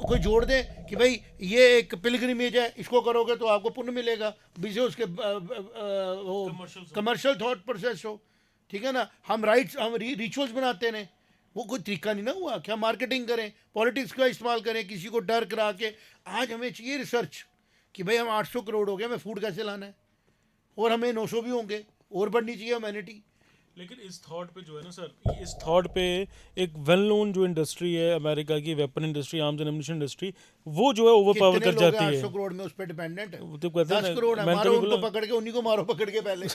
कोई जोड़ दें कि भाई ये एक पिलग्रिमेज है, इसको करोगे तो आपको पुण्य मिलेगा, बीच उसके वो कमर्शियल थॉट प्रोसेस हो, ठीक है ना। हम राइट्स, हम रिचुअल्स बनाते हैं, वो कोई तरीका नहीं ना हुआ कि हम मार्केटिंग करें, पॉलिटिक्स का इस्तेमाल करें, किसी को डर करा के। आज हमें चाहिए रिसर्च कि भाई हम 800 करोड़ हो गए, हमें फूड कैसे लाना है, और हमें 900 भी होंगे, और बढ़नी चाहिए ह्यूमैनिटी। लेकिन इस थॉट पे जो है ना सर, इस थॉट पे एक वेल नोन जो इंडस्ट्री है अमेरिका की, weapon industry, arms and ammunition industry, वो जो है ओवर पावर कर जाती है। 800 करोड़ में उस पर डिपेंडेंट है, वो तो कहते हैं 10 ना, करोड़ है, मैंने मारो तो उनको बोला- पकड़ के, उन्हीं को मारो पकड़ के पहले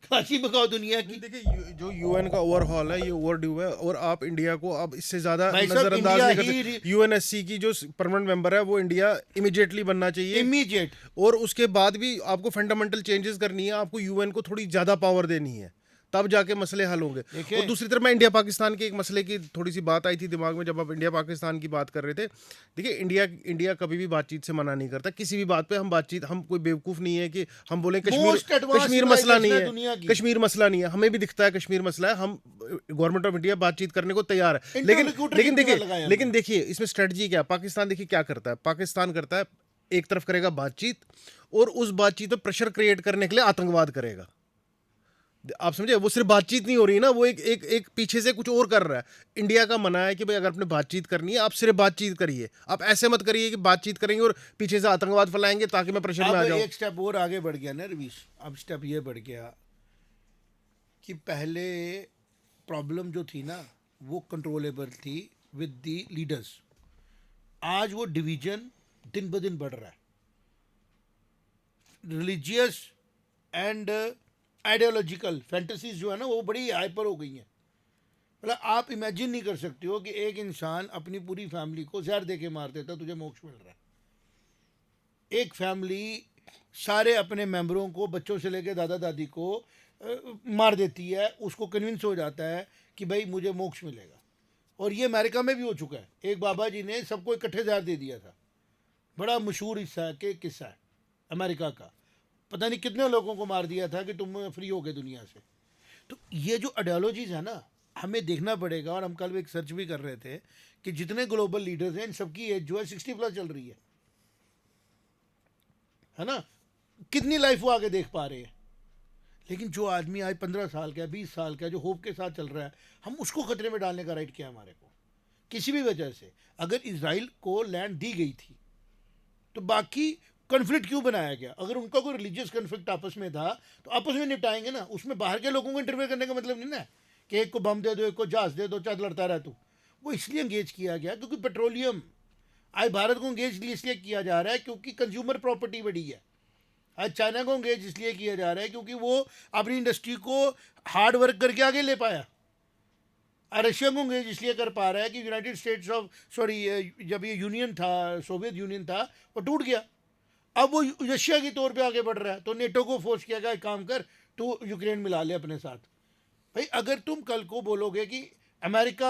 काशी बगाओ दुनिया की। देखिए जो UN का ओवरहॉल है ये ओवर ड्यू है, और आप इंडिया को अब इससे ज्यादा भाई साहब, नजरअंदाज नहीं इंडिया कर ही सकते। UNSC की जो परमानेंट मेंबर है वो इंडिया इमीडिएटली बनना चाहिए, इमीडिएट। और उसके बाद भी आपको फंडामेंटल चेंजेस करनी है, आपको UN को थोड़ी ज्यादा पावर देनी है, तब जाके मसले हल होंगे। देखिए- और दूसरी तरफ मैं इंडिया पाकिस्तान के एक मसले की थोड़ी सी बात आई थी दिमाग में जब आप इंडिया पाकिस्तान की बात कर रहे थे। देखिए इंडिया कभी भी बातचीत से मना नहीं करता, किसी भी बात पे हम बातचीत, हम कोई बेवकूफ़ नहीं है कि हम बोलें Most advanced कश्मीर मसला नहीं civilization है दुनिया है, की। कश्मीर मसला नहीं है, हमें भी दिखता है कश्मीर मसला है, हम गवर्नमेंट ऑफ इंडिया बातचीत करने को तैयार है। Interlocutor लेकिन की टीका लगाए देखिए इसमें स्ट्रेटजी क्या है, पाकिस्तान देखिए क्या करता है, पाकिस्तान करता है एक तरफ करेगा बातचीत, और उस बातचीत में प्रेशर क्रिएट करने के लिए आतंकवाद करेगा। आप समझे, वो सिर्फ बातचीत नहीं हो रही ना, वो एक पीछे से कुछ और कर रहा है। इंडिया का मना है कि भाई अगर आपने बातचीत करनी है, आप सिर्फ बातचीत करिए, आप ऐसे मत करिए कि बातचीत करेंगे और पीछे से आतंकवाद फैलाएंगे ताकि मैं प्रेशर में आ अब जाऊं। एक स्टेप और आगे बढ़ गया ना रवीश, अब स्टेप ये बढ़ गया कि पहले प्रॉब्लम जो थी ना वो कंट्रोलेबल थी विद द लीडर्स, आज वो डिवीजन दिन ब दिन बढ़ रहा है। रिलीजियस एंड आइडियोलॉजिकल फैंटेसीज जो है ना वो बड़ी हाइपर हो गई हैं। मतलब आप इमेजिन नहीं कर सकते हो कि एक इंसान अपनी पूरी फैमिली को जहर दे के मार देता, तुझे मोक्ष मिल रहा है। एक फैमिली सारे अपने मेंबरों को, बच्चों से लेकर दादा दादी को मार देती है, उसको कन्विंस हो जाता है कि भाई मुझे मोक्ष मिलेगा। और ये अमेरिका में भी हो चुका है। एक बाबा जी ने सबको इकट्ठे जहर दे दिया था, बड़ा मशहूर किस्सा है अमेरिका का। पता नहीं कितने लोगों को मार दिया था कि तुम फ्री हो गए दुनिया से। तो ये जो आइडियोलॉजीज है ना, हमें देखना पड़ेगा। और हम कल एक सर्च भी कर रहे थे कि जितने ग्लोबल लीडर्स हैं इन सबकी एज जो है 60+ चल रही है ना। कितनी लाइफ वो आगे देख पा रहे हैं। लेकिन जो आदमी आज 15 साल का, 20 साल का, जो होप के साथ चल रहा है, हम उसको खतरे में डालने का राइट क्या है हमारे को? किसी भी वजह से अगर इजराइल को लैंड दी गई थी तो बाकी कन्फ्लिक्ट क्यों बनाया गया? अगर उनका कोई रिलीजियस कन्फ्लिक्ट आपस में था तो आपस में निपटाएंगे ना। उसमें बाहर के लोगों को इंटरफेयर करने का मतलब नहीं ना कि एक को बम दे दो, एक को जहाज दे दो, चाहे लड़ता रहा तू। वो इसलिए इंगेज किया गया क्योंकि पेट्रोलियम, आज भारत को इंगेज इसलिए किया जा रहा है क्योंकि कंज्यूमर प्रॉपर्टी बड़ी है। आज चाइना को इंगेज इसलिए किया जा रहा है क्योंकि वो अपनी इंडस्ट्री को हार्ड वर्क करके आगे ले पाया। रशिया को इंगेज इसलिए कर पा रहा है कि यूनाइटेड स्टेट्स ऑफ जब ये यूनियन था, सोवियत यूनियन था, वो टूट गया। अब वो रशिया की तौर पे आगे बढ़ रहा है। तो नेटो को फोर्स किया गया, एक काम कर तो यूक्रेन मिला ले अपने साथ। भाई अगर तुम कल को बोलोगे कि अमेरिका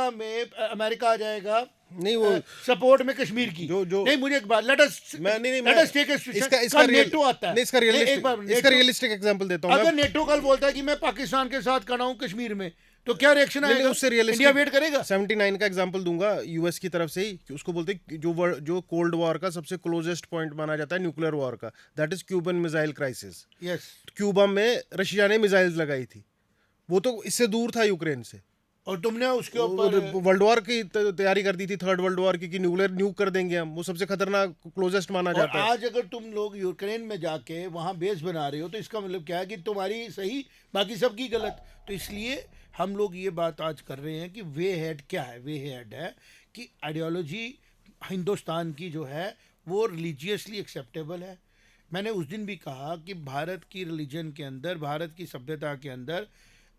आ जाएगा नहीं, वो सपोर्ट में कश्मीर की, जो नहीं, मुझे एक बात, let us take a situation. NATO आता है, इसका रियलिस्टिक एग्जांपल देता हूं। अगर नेटो कल बोलता है कि मैं पाकिस्तान के साथ खड़ा हूं कश्मीर में, तो क्या रिएक्शन आएगा? उससे रियलिस्टिक इंडिया वेट करेगा? 79 का एग्जांपल दूंगा यूएस की तरफ से ही, कि उसको बोलते हैं जो कोल्ड वॉर का सबसे क्लोजेस्ट पॉइंट माना जाता है न्यूक्लियर वॉर का, that is Cuban missile crisis. Yes, Cuba में रशिया ने मिसाइल्स लगाई थी, वो तो इससे दूर था यूक्रेन से। और तुमने उसके ऊपर वर्ल्ड वॉर की तैयारी कर दी थी, थर्ड वर्ल्ड वॉर की, कि न्यूक कर देंगे हम। वो सबसे खतरनाक क्लोजेस्ट माना जाता है। आज अगर तुम लोग यूक्रेन में जाके वहां बेस बना रहे हो तो इसका मतलब क्या है कि तुम्हारी सही, बाकी सबकी गलत। तो इसलिए हम लोग ये बात आज कर रहे हैं कि वे हेड क्या है। वे हेड है कि आइडियोलॉजी हिंदुस्तान की जो है वो रिलीजियसली एक्सेप्टेबल है। मैंने उस दिन भी कहा कि भारत की रिलीजन के अंदर, भारत की सभ्यता के अंदर,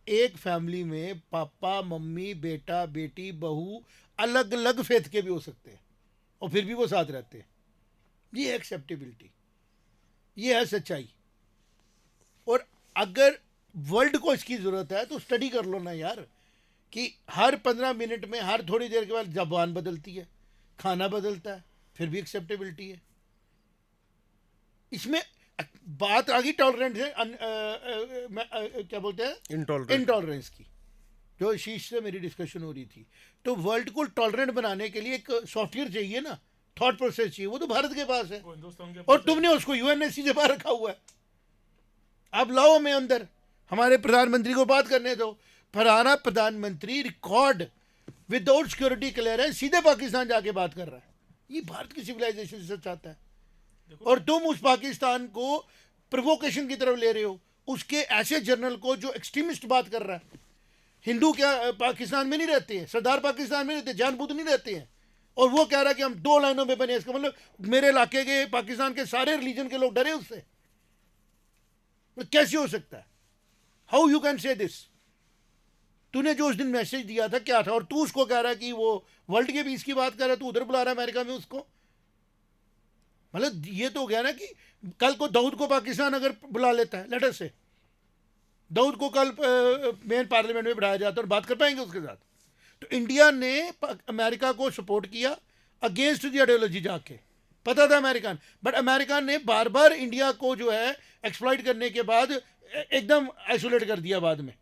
एक फैमिली में पापा मम्मी बेटा बेटी बहू अलग अलग फेथ के भी हो सकते हैं और फिर भी वो साथ रहते हैं। ये है एक्सेप्टेबिलिटी, ये है सच्चाई। और अगर वर्ल्ड को इसकी ज़रूरत है तो स्टडी कर लो ना यार, कि हर 15 मिनट में, हर थोड़ी देर के बाद ज़बान बदलती है, खाना बदलता है, फिर भी एक्सेप्टेबिलिटी है। इसमें बात आ गई टॉलरेंस है, क्या बोलते हैं, इंटॉलरेंस की, जो शीश से मेरी डिस्कशन हो रही थी। तो वर्ल्ड को टॉलरेंट बनाने के लिए एक सॉफ्टवेयर चाहिए ना, थॉट प्रोसेस चाहिए, वो तो भारत के पास है। और तुमने उसको यूएनएससी से बाहर रखा हुआ है। अब लाओ हमें अंदर, हमारे प्रधानमंत्री को बात करने दो। फरहाना प्रधानमंत्री रिकॉर्ड विदाउट सिक्योरिटी क्लियरेंस सीधे पाकिस्तान जाके बात कर रहा है। ये भारत की सिविलाइजेशन से सच आता है। और तुम उस पाकिस्तान को प्रोवोकेशन की तरफ ले रहे हो, उसके ऐसे जर्नल को जो एक्सट्रीमिस्ट बात कर रहा है। हिंदू क्या पाकिस्तान में नहीं रहते हैं? सरदार पाकिस्तान में रहते हैं, जान बुद्ध नहीं रहते हैं। और वो कह रहा है कि हम 2 लाइनों में बने। इसका मतलब मेरे इलाके के, पाकिस्तान के सारे रिलीजन के लोग डरे उससे। कैसे हो सकता है? How you can say this? तूने जो उस दिन मैसेज दिया था क्या था? और तू उसको कह रहा है कि वो वर्ल्ड के बीच की बात कर रहा है, तू उधर बुला रहा है अमेरिका में उसको। मतलब ये तो हो गया ना कि कल को दाऊद को पाकिस्तान अगर बुला लेता है, लेटर से दाऊद को कल मेन पार्लियामेंट में बढ़ाया जाता है और बात कर पाएंगे उसके साथ। तो इंडिया ने अमेरिका को सपोर्ट किया अगेंस्ट द आइडियोलॉजी जाके, पता था अमेरिकन, बट अमेरिका ने बार बार इंडिया को जो है एक्सप्लॉइट करने के बाद एकदम आइसोलेट कर दिया बाद में।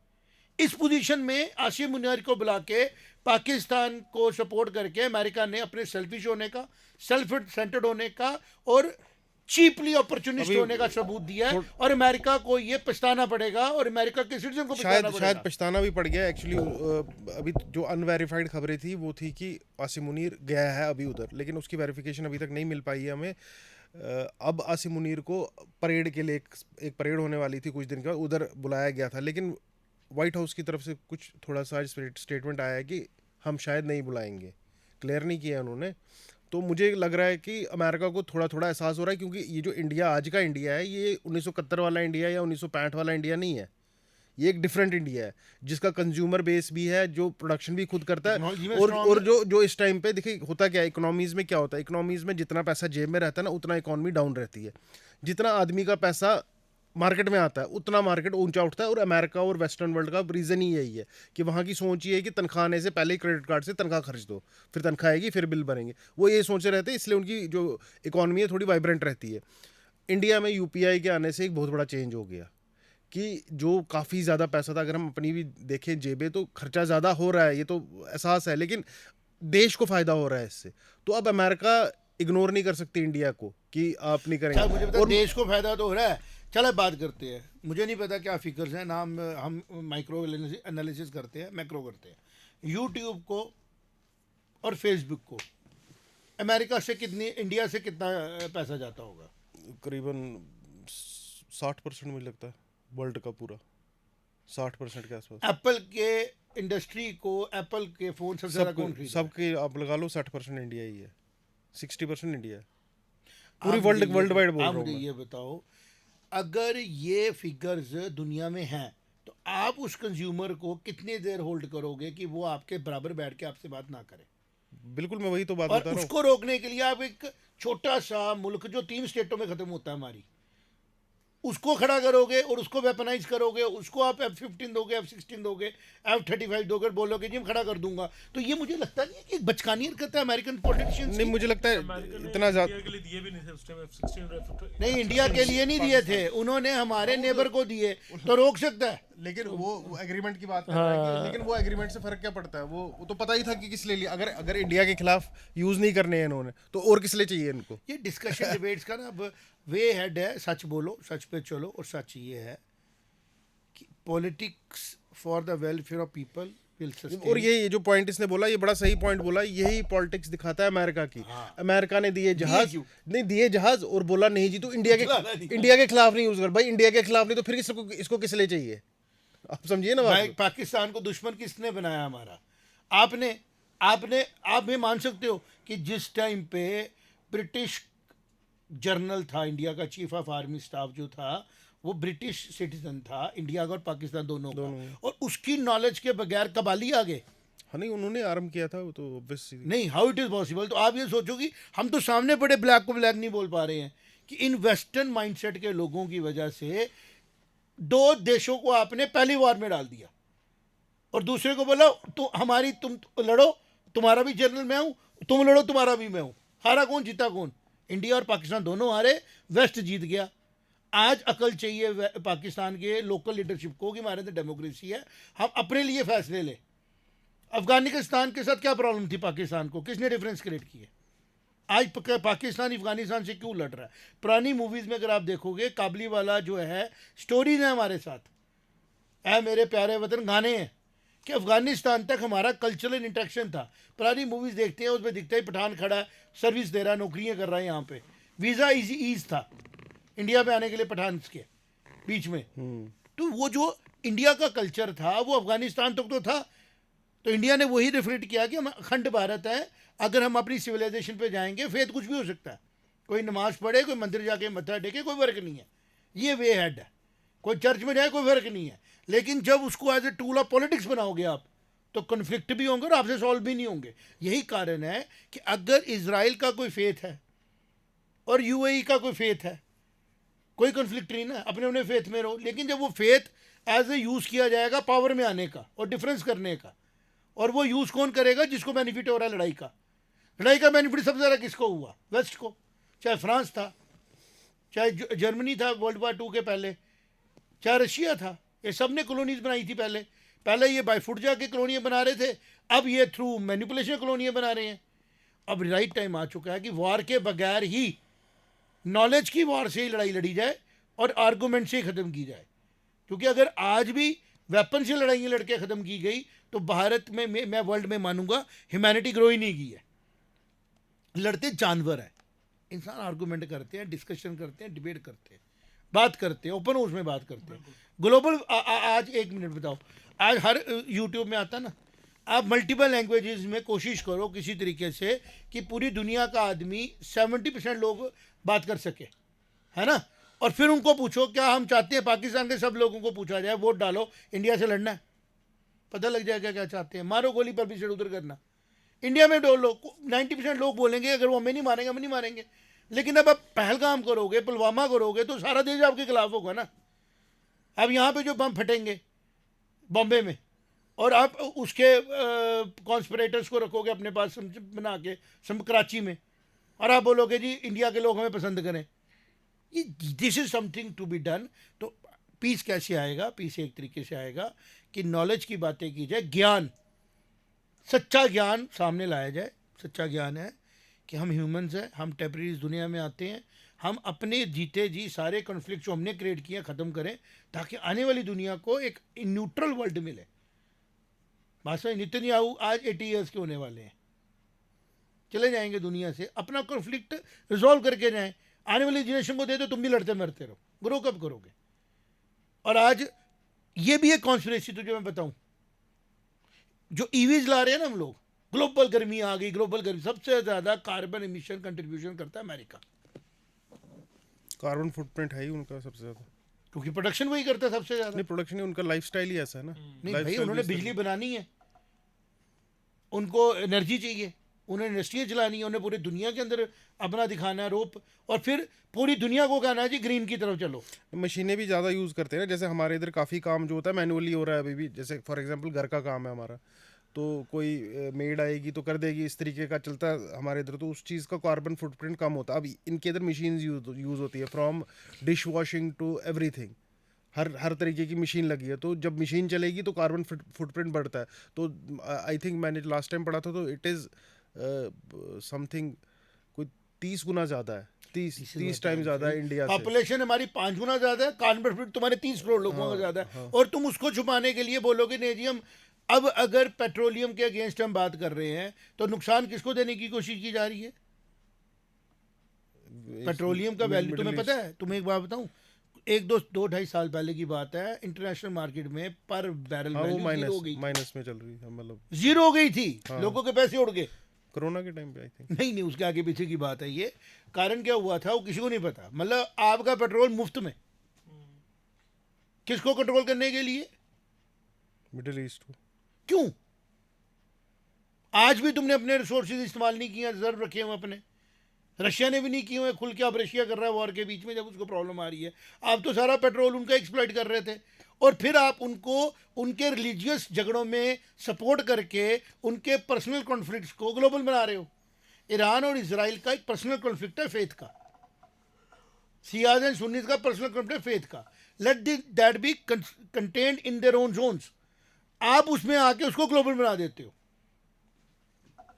इस पोजीशन में आसिम मुनियार को बुला के पाकिस्तान को सपोर्ट करके अमेरिका ने अपने सेल्फिश होने का, सेल्फ सेंटर्ड होने का और चीपली अपॉर्चुनिस्ट अभी होने का सबूत दिया है, और अमेरिका को ये पछताना पड़ेगा, और अमेरिका के सिटीजन को पछताना शायद पड़ेगा। पछताना भी पड़ गया एक्चुअली। अभी जो अनवेरिफाइड खबरें थी वो थी कि आसिम मुनीर गया है अभी उधर, लेकिन उसकी वेरिफिकेशन अभी तक नहीं मिल पाई है हमें। अब आसिम मुनीर को परेड के लिए एक परेड होने वाली थी कुछ दिन के बाद, उधर बुलाया गया था, लेकिन वाइट हाउस की तरफ से कुछ थोड़ा सा स्टेटमेंट आया है कि हम शायद नहीं बुलाएंगे, क्लियर नहीं किया उन्होंने। तो मुझे लग रहा है कि अमेरिका को थोड़ा थोड़ा एहसास हो रहा है, क्योंकि ये जो इंडिया आज का इंडिया है ये 1971 वाला इंडिया या 1965 वाला इंडिया नहीं है। ये एक डिफरेंट इंडिया है जिसका कंज्यूमर बेस भी है, जो प्रोडक्शन भी खुद करता है। Technology में और strong और है। जो इस टाइम पे देखिए होता क्या है, इकोनॉमीज में क्या होता है, इकोनॉमीज में जितना पैसा जेब में रहता है ना उतना इकोनॉमी डाउन रहती है। जितना आदमी का पैसा मार्केट में आता है उतना मार्केट ऊंचा उठता है। और अमेरिका और वेस्टर्न वर्ल्ड का रीज़न ही यही है कि वहाँ की सोच ये है कि तनख्वाह आने से पहले ही क्रेडिट कार्ड से तनख्वाह खर्च दो, फिर तनख्वाह आएगी फिर बिल भरेंगे। वो ये सोचे रहते हैं, इसलिए उनकी जो इकॉनमी है थोड़ी वाइब्रेंट रहती है। इंडिया में यूपीआई के आने से एक बहुत बड़ा चेंज हो गया कि जो काफ़ी ज़्यादा पैसा था, अगर हम अपनी भी देखें जेबें तो खर्चा ज़्यादा हो रहा है, ये तो एहसास है, लेकिन देश को फ़ायदा हो रहा है इससे। तो अब अमेरिका इग्नोर नहीं कर सकती इंडिया को कि आप नहीं अच्छा, मुझे करेंगे। पता और देश को फायदा तो हो रहा है। चलो बात करते हैं, मुझे नहीं पता क्या फिगर्स हैं, नाम हम माइक्रो एनालिसिस करते हैं, मैक्रो करते हैं। यूट्यूब को और फेसबुक को अमेरिका से कितनी, इंडिया से कितना पैसा जाता होगा? करीबन 60% मुझे लगता है वर्ल्ड का पूरा 60% के आसपास। एप्पल के इंडस्ट्री को, एप्पल के फोन सबसे ज्यादा कौन खरीदा है? सबके आप लगा लो 60% इंडिया ही है, 60% इंडिया है। पूरी आप वर्ल्ड मुझे वर्ल्ड वाइड बोल आप रहा हूँ मुझे मैं। ये बताओ, अगर ये फिगर्स दुनिया में हैं तो आप उस कंज्यूमर को कितनी देर होल्ड करोगे कि वो आपके बराबर बैठ के आपसे बात ना करे? बिल्कुल, मैं वही तो बात और बता रहा हूँ। उसको रोकने के लिए आप एक छोटा सा मुल्क जो 3 स्टेटों में खत्म होता है हमारी, उसको खड़ा करोगे और उसको वेपनाइज करोगे, उसको आप F-15 दोगे, F-16 दोगे, F-35 दोगे, बोलोगे जी मैं खड़ा कर दूंगा। तो ये मुझे लगता नहीं है कि एक बचकानी हरकत है अमेरिकन पॉलिटिशियंस नहीं, की। मुझे लगता है अमेरिका ने इतना ज़्यादा इंडिया के लिए दिए भी नहीं थे उस टाइम F-16 और F-15। नहीं, इंडिया के लिए नहीं दिए थे उन्होंने, हमारे नेबर को दिए, तो रोक सकता है। लेकिन वो एग्रीमेंट की बात कर रहा है कि, लेकिन वो एग्रीमेंट से फर्क क्या पड़ता है? वो तो पता ही था कि किस लिए लिया। अगर अगर इंडिया के खिलाफ यूज नहीं करने हैं इन्होंने तो और किस लिए चाहिए इनको? ये डिस्कशन डिबेट्स का ना अब वे हेड है, सच बोलो, सच पे चलो। और सच ये है कि politics for the welfare of people will और सस्टेन। ये जो पॉइंट इसने बोला ये बड़ा सही पॉइंट बोला। यही पॉलिटिक्स दिखाता है अमेरिका की। अमेरिका ने दिए जहाज, क्यों? नहीं दिए जहाज और बोला नहीं जी, तो इंडिया के खिलाफ नहीं यूज कर। भाई इंडिया के खिलाफ नहीं तो फिर इसको किस लिए चाहिए? आप समझिए ना बात को। पाकिस्तान को दुश्मन किसने बनाया हमारा? आपने आपने आप भी मान सकते हो कि जिस टाइम पे ब्रिटिश जर्नल था, इंडिया का चीफ ऑफ आर्मी स्टाफ जो था वो ब्रिटिश सिटीजन था, इंडिया का और पाकिस्तान दोनों का, और उसकी नॉलेज के बगैर कबाली आ गए। हाँ, नहीं उन्होंने आरंभ किया था वो तो ऑब्वियस। नहीं, हाउ इट इज़ पॉसिबल? तो आप ये सोचो कि हम तो सामने बड़े ब्लैक को ब्लैक नहीं बोल पा रहे हैं कि इन वेस्टर्न माइंडसेट के लोगों की वजह से 2 देशों को आपने पहली वार में डाल दिया और दूसरे को बोला तो हमारी, तुम लड़ो, तुम्हारा भी जनरल मैं हूं, तुम लड़ो, तुम्हारा भी मैं हूं। हारा कौन, जीता कौन? इंडिया और पाकिस्तान दोनों हारे, वेस्ट जीत गया। आज अकल चाहिए पाकिस्तान के लोकल लीडरशिप को कि हमारे अंदर डेमोक्रेसी है, हम अपने लिए फैसले ले। अफगानिस्तान के साथ क्या प्रॉब्लम थी पाकिस्तान को? किसने डिफरेंस क्रिएट किए? आज पाकिस्तान अफगानिस्तान से क्यों लड़ रहा है? पुरानी मूवीज़ में अगर आप देखोगे, काबली वाला जो है स्टोरीज है हमारे साथ, ऐ मेरे प्यारे वतन गाने हैं कि अफगानिस्तान तक हमारा कल्चरल इंटरेक्शन था। पुरानी मूवीज़ देखते हैं उसमें दिखता है पठान खड़ा है, सर्विस दे रहा है, नौकरियाँ कर रहा है, यहाँ पे वीज़ा ईज था इंडिया में आने के लिए पठान के बीच में। तो वो जो इंडिया का कल्चर था वो अफगानिस्तान तक तो था। तो इंडिया ने वही रिफ्लेक्ट किया कि हम अखंड भारत है, अगर हम अपनी सिविलाइजेशन पे जाएंगे, फेथ कुछ भी हो सकता है, कोई नमाज पढ़े, कोई मंदिर जाके मत्था टेके, कोई फर्क नहीं है। ये वे हेड है, कोई चर्च में जाए, कोई फर्क नहीं है। लेकिन जब उसको as a tool of politics बनाओगे आप, तो कन्फ्लिक्ट भी होंगे और आपसे सॉल्व भी नहीं होंगे। यही कारण है कि अगर इजराइल का कोई फेथ है और यूएई का कोई फेथ है, कोई कन्फ्लिक्ट नहीं ना, अपने अपने फेथ में रहो। लेकिन जब वो फेथ एज ए यूज़ किया जाएगा पावर में आने का और डिफरेंस करने का, और वो यूज़ कौन करेगा? जिसको बेनिफिट हो रहा है लड़ाई का। लड़ाई का बेनिफिट सबसे ज़्यादा किसको हुआ? वेस्ट को। चाहे फ्रांस था, चाहे जर्मनी था वर्ल्ड वार 2 के पहले, चाहे रशिया था, ये सब ने कॉलोनीज बनाई थी। पहले ये बाय फुट जाके कॉलोनियाँ बना रहे थे, अब ये थ्रू मैनिपुलेशन कॉलोनियाँ बना रहे हैं। अब राइट टाइम आ चुका है कि वार के बगैर ही नॉलेज की वॉर से ही लड़ाई लड़ी जाए और आर्गूमेंट से ही ख़त्म की जाए, क्योंकि अगर आज भी वेपन से लड़ाइयाँ लड़के ख़त्म की गई तो भारत में मैं वर्ल्ड में मानूंगा ह्यूमैनिटी ग्रो ही नहीं की है। लड़ते जानवर हैं, इंसान आर्गूमेंट करते हैं, डिस्कशन करते हैं, डिबेट करते हैं, बात करते हैं, ओपन हाउस में बात करते हैं। ग्लोबल आज 1 मिनट बताओ, आज हर यूट्यूब में आता ना, आप मल्टीपल लैंग्वेजेस में कोशिश करो किसी तरीके से कि पूरी दुनिया का आदमी 70% लोग बात कर सके, है ना, और फिर उनको पूछो क्या हम चाहते हैं पाकिस्तान के सब लोगों को पूछा जाए वोट डालो इंडिया से लड़ना है, पता लग जाएगा क्या चाहते हैं। मारो गोली पर भी से उधर करना, इंडिया में डोल लो, 90% लोग बोलेंगे अगर वो हमें नहीं मारेंगे हम नहीं मारेंगे। लेकिन अब आप पहलगाम करोगे, पुलवामा करोगे तो सारा देश आपके खिलाफ होगा ना। अब यहाँ पे जो बम फटेंगे बॉम्बे में और आप उसके कॉन्स्पिरेटर्स को रखोगे अपने पास बना के कराची में, और आप बोलोगे जी इंडिया के लोग हमें पसंद करें, ये this is something to be done. तो पीस कैसे आएगा? पीस एक तरीके से आएगा कि नॉलेज की बातें की जाए, ज्ञान, सच्चा ज्ञान सामने लाया जाए। सच्चा ज्ञान है कि हम ह्यूमंस हैं, हम टेम्परेरी दुनिया में आते हैं, हम अपने जीते जी सारे कॉन्फ्लिक्ट जो हमने क्रिएट किए ख़त्म करें ताकि आने वाली दुनिया को एक न्यूट्रल वर्ल्ड मिले। वास्तव में नेतन्याहू आज 80 ईयर्स के होने वाले हैं, चले जाएंगे दुनिया से, अपना कॉन्फ्लिक्ट रिजॉल्व करके जाएं, आने वाली जनरेशन को दे दो, तुम भी लड़ते मरते रहो, ग्रो कब करोगे? और आज ये भी एक कॉन्स्पिरेसी तुझे मैं बताऊं, जो ईवीज ला रहे हैं ना हम लोग, ग्लोबल गर्मी आ गई, ग्लोबल गर्मी, सबसे ज्यादा कार्बन एमिशन कंट्रीब्यूशन करता है अमेरिका, कार्बन फुटप्रिंट है ही उनका सबसे ज्यादा, क्योंकि प्रोडक्शन वही करता है सबसे ज्यादा। नहीं प्रोडक्शन नहीं, उनका लाइफस्टाइल ही ऐसा है ना। नहीं भाई, Lifestyle उन्होंने भी इस बिजली बनानी है, उनको एनर्जी चाहिए, उन्हें इंडस्ट्रियाँ चलानी है, उन्हें पूरी दुनिया के अंदर अपना दिखाना है रोप, और फिर पूरी दुनिया को कहना है जी ग्रीन की तरफ चलो। तरह मशीनें भी ज़्यादा यूज़ करते हैं ना, जैसे हमारे इधर काफ़ी काम जो होता है मैनुअली हो रहा है अभी भी, जैसे फॉर एग्जांपल घर का काम है हमारा, तो कोई मेड आएगी तो कर देगी, इस तरीके का चलता है हमारे इधर, तो उस चीज़ का कार्बन फुटप्रिंट कम होता है। अब इनके इधर मशीन यूज़ होती है, from dish washing to everything, हर तरीके की मशीन लगी है, तो जब मशीन चलेगी तो कार्बन फुटप्रिंट बढ़ता है। तो आई थिंक मैंने लास्ट टाइम पढ़ा था तो इट इज़ समथिंग कोई 30 गुना ज़्यादा है, 30 टाइम ज़्यादा है इंडिया से। पॉपुलेशन हमारी 5 गुना ज्यादा है, कार्बन फुटप्रिंट तुम्हारे 30 करोड़ लोगों का ज्यादा है, और तुम उसको छुपाने के लिए बोलोगे नहीं जी हम, अब अगर पेट्रोलियम के अगेंस्ट हम बात कर रहे हैं तो नुकसान किसको देने की कोशिश की जा रही है? पेट्रोलियम का वैल्यू तुम्हें पता है? तुम्हें एक बात बताऊं, 2-2.5 साल पहले की बात है, इंटरनेशनल मार्केट में पर बैरल वो वैल्यू जीरो हो गई, माइनस में चल रही है, मतलब जीरो हो गई थी, लोगों के पैसे उड़ गए। कोरोना के टाइम पे आई थिंक। नहीं, उसके आगे पीछे की बात है ये, कारण क्या हुआ था वो किसी को नहीं पता। मतलब आपका पेट्रोल मुफ्त में, किसको कंट्रोल करने के लिए? मिडिल ईस्ट को। क्यों? आज भी तुमने अपने रिसोर्सेज इस्तेमाल नहीं किए, रिजर्व रखे हुए अपने, रशिया ने भी नहीं किए हुए, खुल के अब रशिया कर रहा है वॉर के बीच में जब उसको प्रॉब्लम आ रही है। आप तो सारा पेट्रोल उनका एक्सप्लॉइट कर रहे थे, और फिर आप उनको उनके रिलीजियस झगड़ों में सपोर्ट करके उनके पर्सनल कॉन्फ्लिक्ट्स को ग्लोबल बना रहे हो। ईरान और इसराइल का एक पर्सनल कॉन्फ्लिक्ट है फेथ का, शियाज एंड सुन्नीस का पर्सनल कॉन्फ्लिक्ट फेथ का, let that be contained in their own zones, आप उसमें आके उसको ग्लोबल बना देते हो।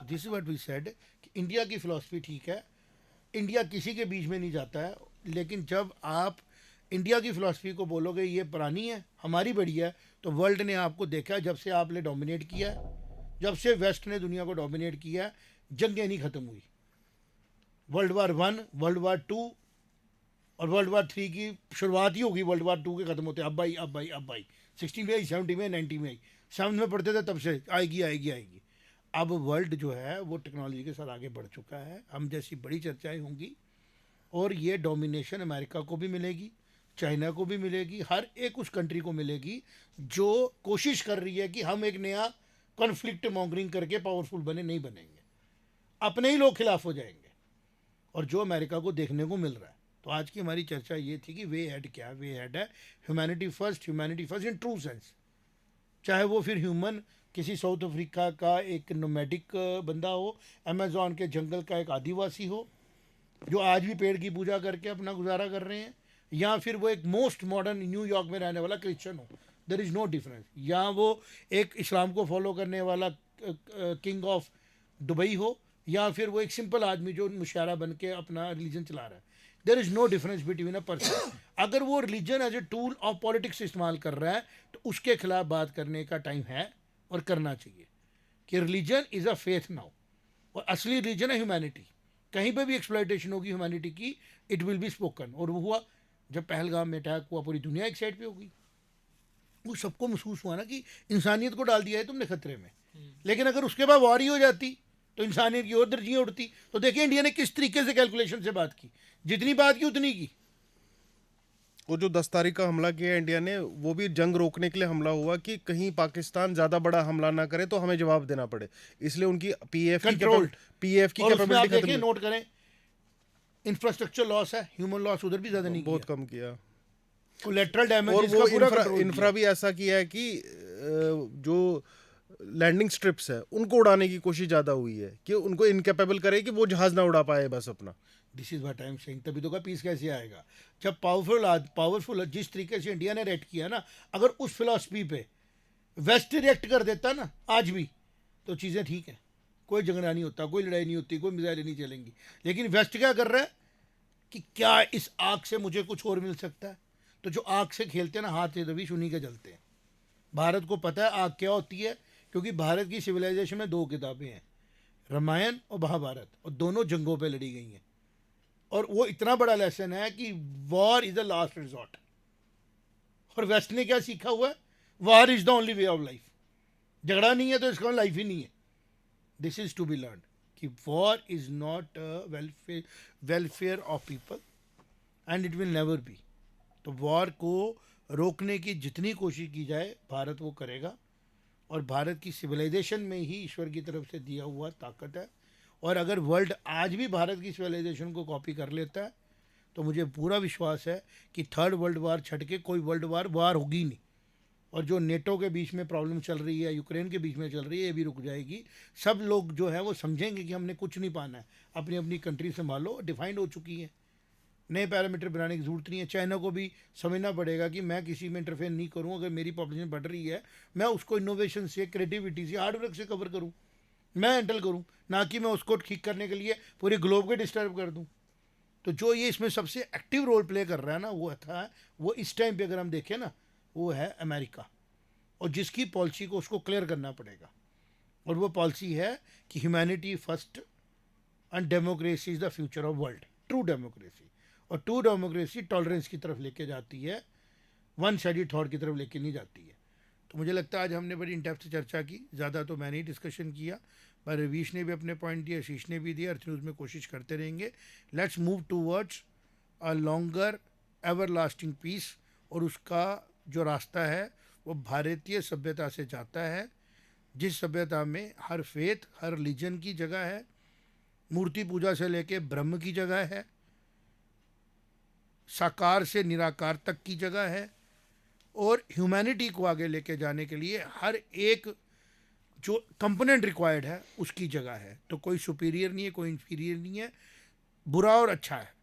This is what we said कि इंडिया की फिलॉसफी ठीक है, इंडिया किसी के बीच में नहीं जाता है, लेकिन जब आप इंडिया की फ़िलासफ़ी को बोलोगे ये पुरानी है हमारी बढ़िया है, तो वर्ल्ड ने आपको देखा है, जब से आपने डोमिनेट किया है, जब से वेस्ट ने दुनिया को डोमिनेट किया है, जंगें नहीं ख़त्म हुई। वर्ल्ड वार 1, वर्ल्ड वार 2 और वर्ल्ड वार 3 की शुरुआत ही होगी वर्ल्ड वार 2 के ख़त्म होते, अब भाई 60 में आई, 70 में, 90 में आई, 7 में पढ़ते थे तब से आएगी। अब वर्ल्ड जो है वो टेक्नोलॉजी के साथ आगे बढ़ चुका है, हम जैसी बड़ी चर्चाएं होंगी, और ये डोमिनेशन अमेरिका को भी मिलेगी, चाइना को भी मिलेगी, हर एक उस कंट्री को मिलेगी जो कोशिश कर रही है कि हम एक नया कॉन्फ्लिक्ट मॉन्गरिंग करके पावरफुल नहीं बनेंगे, अपने ही लोग खिलाफ हो जाएंगे, और जो अमेरिका को देखने को मिल रहा है। तो आज की हमारी चर्चा ये थी कि वे हेड क्या, वे हेड है humanity first in true sense, चाहे वो फिर ह्यूमन किसी साउथ अफ्रीका का एक नोमैडिक बंदा हो, अमेज़ॉन के जंगल का एक आदिवासी हो जो आज भी पेड़ की पूजा करके अपना गुजारा कर रहे हैं, या फिर वो एक मोस्ट मॉडर्न न्यूयॉर्क में रहने वाला क्रिश्चियन हो, देयर इज़ नो डिफरेंस, या वो एक इस्लाम को फॉलो करने वाला किंग ऑफ दुबई हो, या फिर वो एक सिंपल आदमी जो मुशायरा बन के अपना रिलीजन चला रहा है। There is no difference between a person. अगर वो religion as a tool of politics इस्तेमाल कर रहा है तो उसके खिलाफ बात करने का टाइम है और करना चाहिए कि religion is a faith now, और असली रिलीजन है ह्यूमैनिटी. कहीं पे भी एक्सप्लॉयटेशन होगी ह्यूमैनिटी की, इट विल बी स्पोकन. और वो हुआ जब पहलगाम में अटैक हुआ, पूरी दुनिया एक साइड पे हो गई. वो सबको महसूस हुआ ना कि इंसानियत को डाल दिया है तुमने खतरे में. लेकिन अगर उसके बाद वॉर ही हो जाती तो इंसानियत की और दर्जियाँ उड़ती. तो देखिए इंडिया ने किस तरीके से कैलकुलेशन से बात की, जितनी बात की उतनी की. वो जो 10 तारीख का हमला किया इंडिया ने, वो भी जंग रोकने के लिए हमला हुआ कि कहीं पाकिस्तान ज़्यादा बड़ा हमला ना करे तो हमें जवाब देना पड़े. इसलिए उनकी Controlled. पीएफ की और उसमें आप कैपेबिलिटी देखिए, खत्म, नोट करें, इंफ्रास्ट्रक्चर लॉस है, ह्यूमन लॉस उधर भी ज़्यादा नहीं बहुत किया. कम किया. कोलेटरल और डैमेज वो का पूरा इंफ्रा कंट्रोल इंफ्रा भी ऐसा किया है कि जो लैंडिंग स्ट्रिप्स है उनको उड़ाने की कोशिश ज़्यादा हुई है कि उनको इनकेपेबल करे कि वो जहाज़ ना उड़ा पाए बस अपना. This is what I am saying. तभी तो का पीस कैसे आएगा जब पावरफुल जिस तरीके से इंडिया ने रिएक्ट किया ना, अगर उस फिलॉसफी पे वेस्ट रिएक्ट कर देता ना आज भी तो चीज़ें ठीक है, कोई झगड़ा नहीं होता, कोई लड़ाई नहीं होती, कोई मिसाइलें नहीं चलेंगी. लेकिन वेस्ट क्या कर रहा है कि क्या इस आग से मुझे कुछ और मिल सकता है. तो जो आग से खेलते हैं ना, हाथ से दबी उन्हीं के जलते हैं. भारत को पता है आग क्या होती है, क्योंकि भारत की सिविलाइजेशन में 2 किताबें हैं, रामायण और महाभारत, और दोनों जंगों पे लड़ी गई हैं. और वो इतना बड़ा लेसन है कि war is the last resort. और वेस्ट ने क्या सीखा हुआ है, war is the only way of life. झगड़ा नहीं है तो इसका लाइफ ही नहीं है. This is to be learn कि war is not welfare of people and it will never be. तो वॉर को रोकने की जितनी कोशिश की जाए भारत वो करेगा. और भारत की सिविलाइजेशन में ही ईश्वर की तरफ से दिया हुआ ताकत है. और अगर वर्ल्ड आज भी भारत की सिविलाइजेशन को कॉपी कर लेता है तो मुझे पूरा विश्वास है कि 3rd वर्ल्ड वार छट के कोई वर्ल्ड वार होगी नहीं. और जो नेटो के बीच में प्रॉब्लम चल रही है, यूक्रेन के बीच में चल रही है, ये भी रुक जाएगी. सब लोग जो है वो समझेंगे कि हमने कुछ नहीं पाना है, अपनी अपनी कंट्री संभालो, डिफाइंड हो चुकी है, नए पैरामीटर बनाने की जरूरत नहीं है. चाइना को भी समझना पड़ेगा कि मैं किसी में इंटरफेयर नहीं करूं. अगर मेरी पॉपुलेशन बढ़ रही है, मैं उसको इनोवेशन से, क्रिएटिविटी से, हार्डवर्क से कवर करूं, मैं हैंडल करूं, ना कि मैं उसको ठीक करने के लिए पूरे ग्लोब को डिस्टर्ब कर दूं. तो जो ये इसमें सबसे एक्टिव रोल प्ले कर रहा है ना, वो इस टाइम पे अगर हम देखें ना, वो है अमेरिका. और जिसकी पॉलिसी को उसको क्लियर करना पड़ेगा. और वो पॉलिसी है कि humanity first and democracy is the future of world. True democracy. और ट्रू डेमोक्रेसी टॉलरेंस की तरफ लेके जाती है, वन साइडेड थॉट की तरफ लेके नहीं जाती है. तो मुझे लगता है आज हमने बड़ी इंडेप्थ से चर्चा की. ज़्यादा तो मैंने ही डिस्कशन किया, पर रवीश ने भी अपने पॉइंट दिए, आशीष ने भी दिया. अर्थ न्यूज़ में कोशिश करते रहेंगे. Let's move towards a longer ever lasting peace. और उसका जो रास्ता है वो भारतीय सभ्यता से जाता है, जिस सभ्यता में हर फेथ, हर रिलीजन की जगह है, मूर्ति पूजा से लेके ब्रह्म की जगह है, साकार से निराकार तक की जगह है. और ह्यूमैनिटी को आगे लेके जाने के लिए हर एक जो कंपोनेंट रिक्वायर्ड है उसकी जगह है. तो कोई सुपीरियर नहीं है, कोई इंफीरियर नहीं है. बुरा और अच्छा है,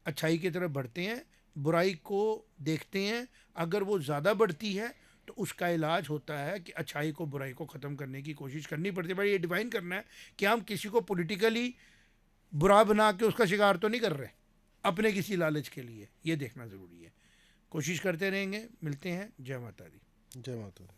अच्छाई की तरफ बढ़ते हैं, बुराई को देखते हैं. अगर वो ज़्यादा बढ़ती है तो उसका इलाज होता है कि अच्छाई को, बुराई को ख़त्म करने की कोशिश करनी पड़ती है. भाई ये डिफाइन करना है कि हम किसी को पॉलिटिकली बुरा बना के उसका शिकार तो नहीं कर रहे अपने किसी लालच के लिए. ये देखना ज़रूरी है. कोशिश करते रहेंगे. मिलते हैं. जय माता दी. जय माता दी.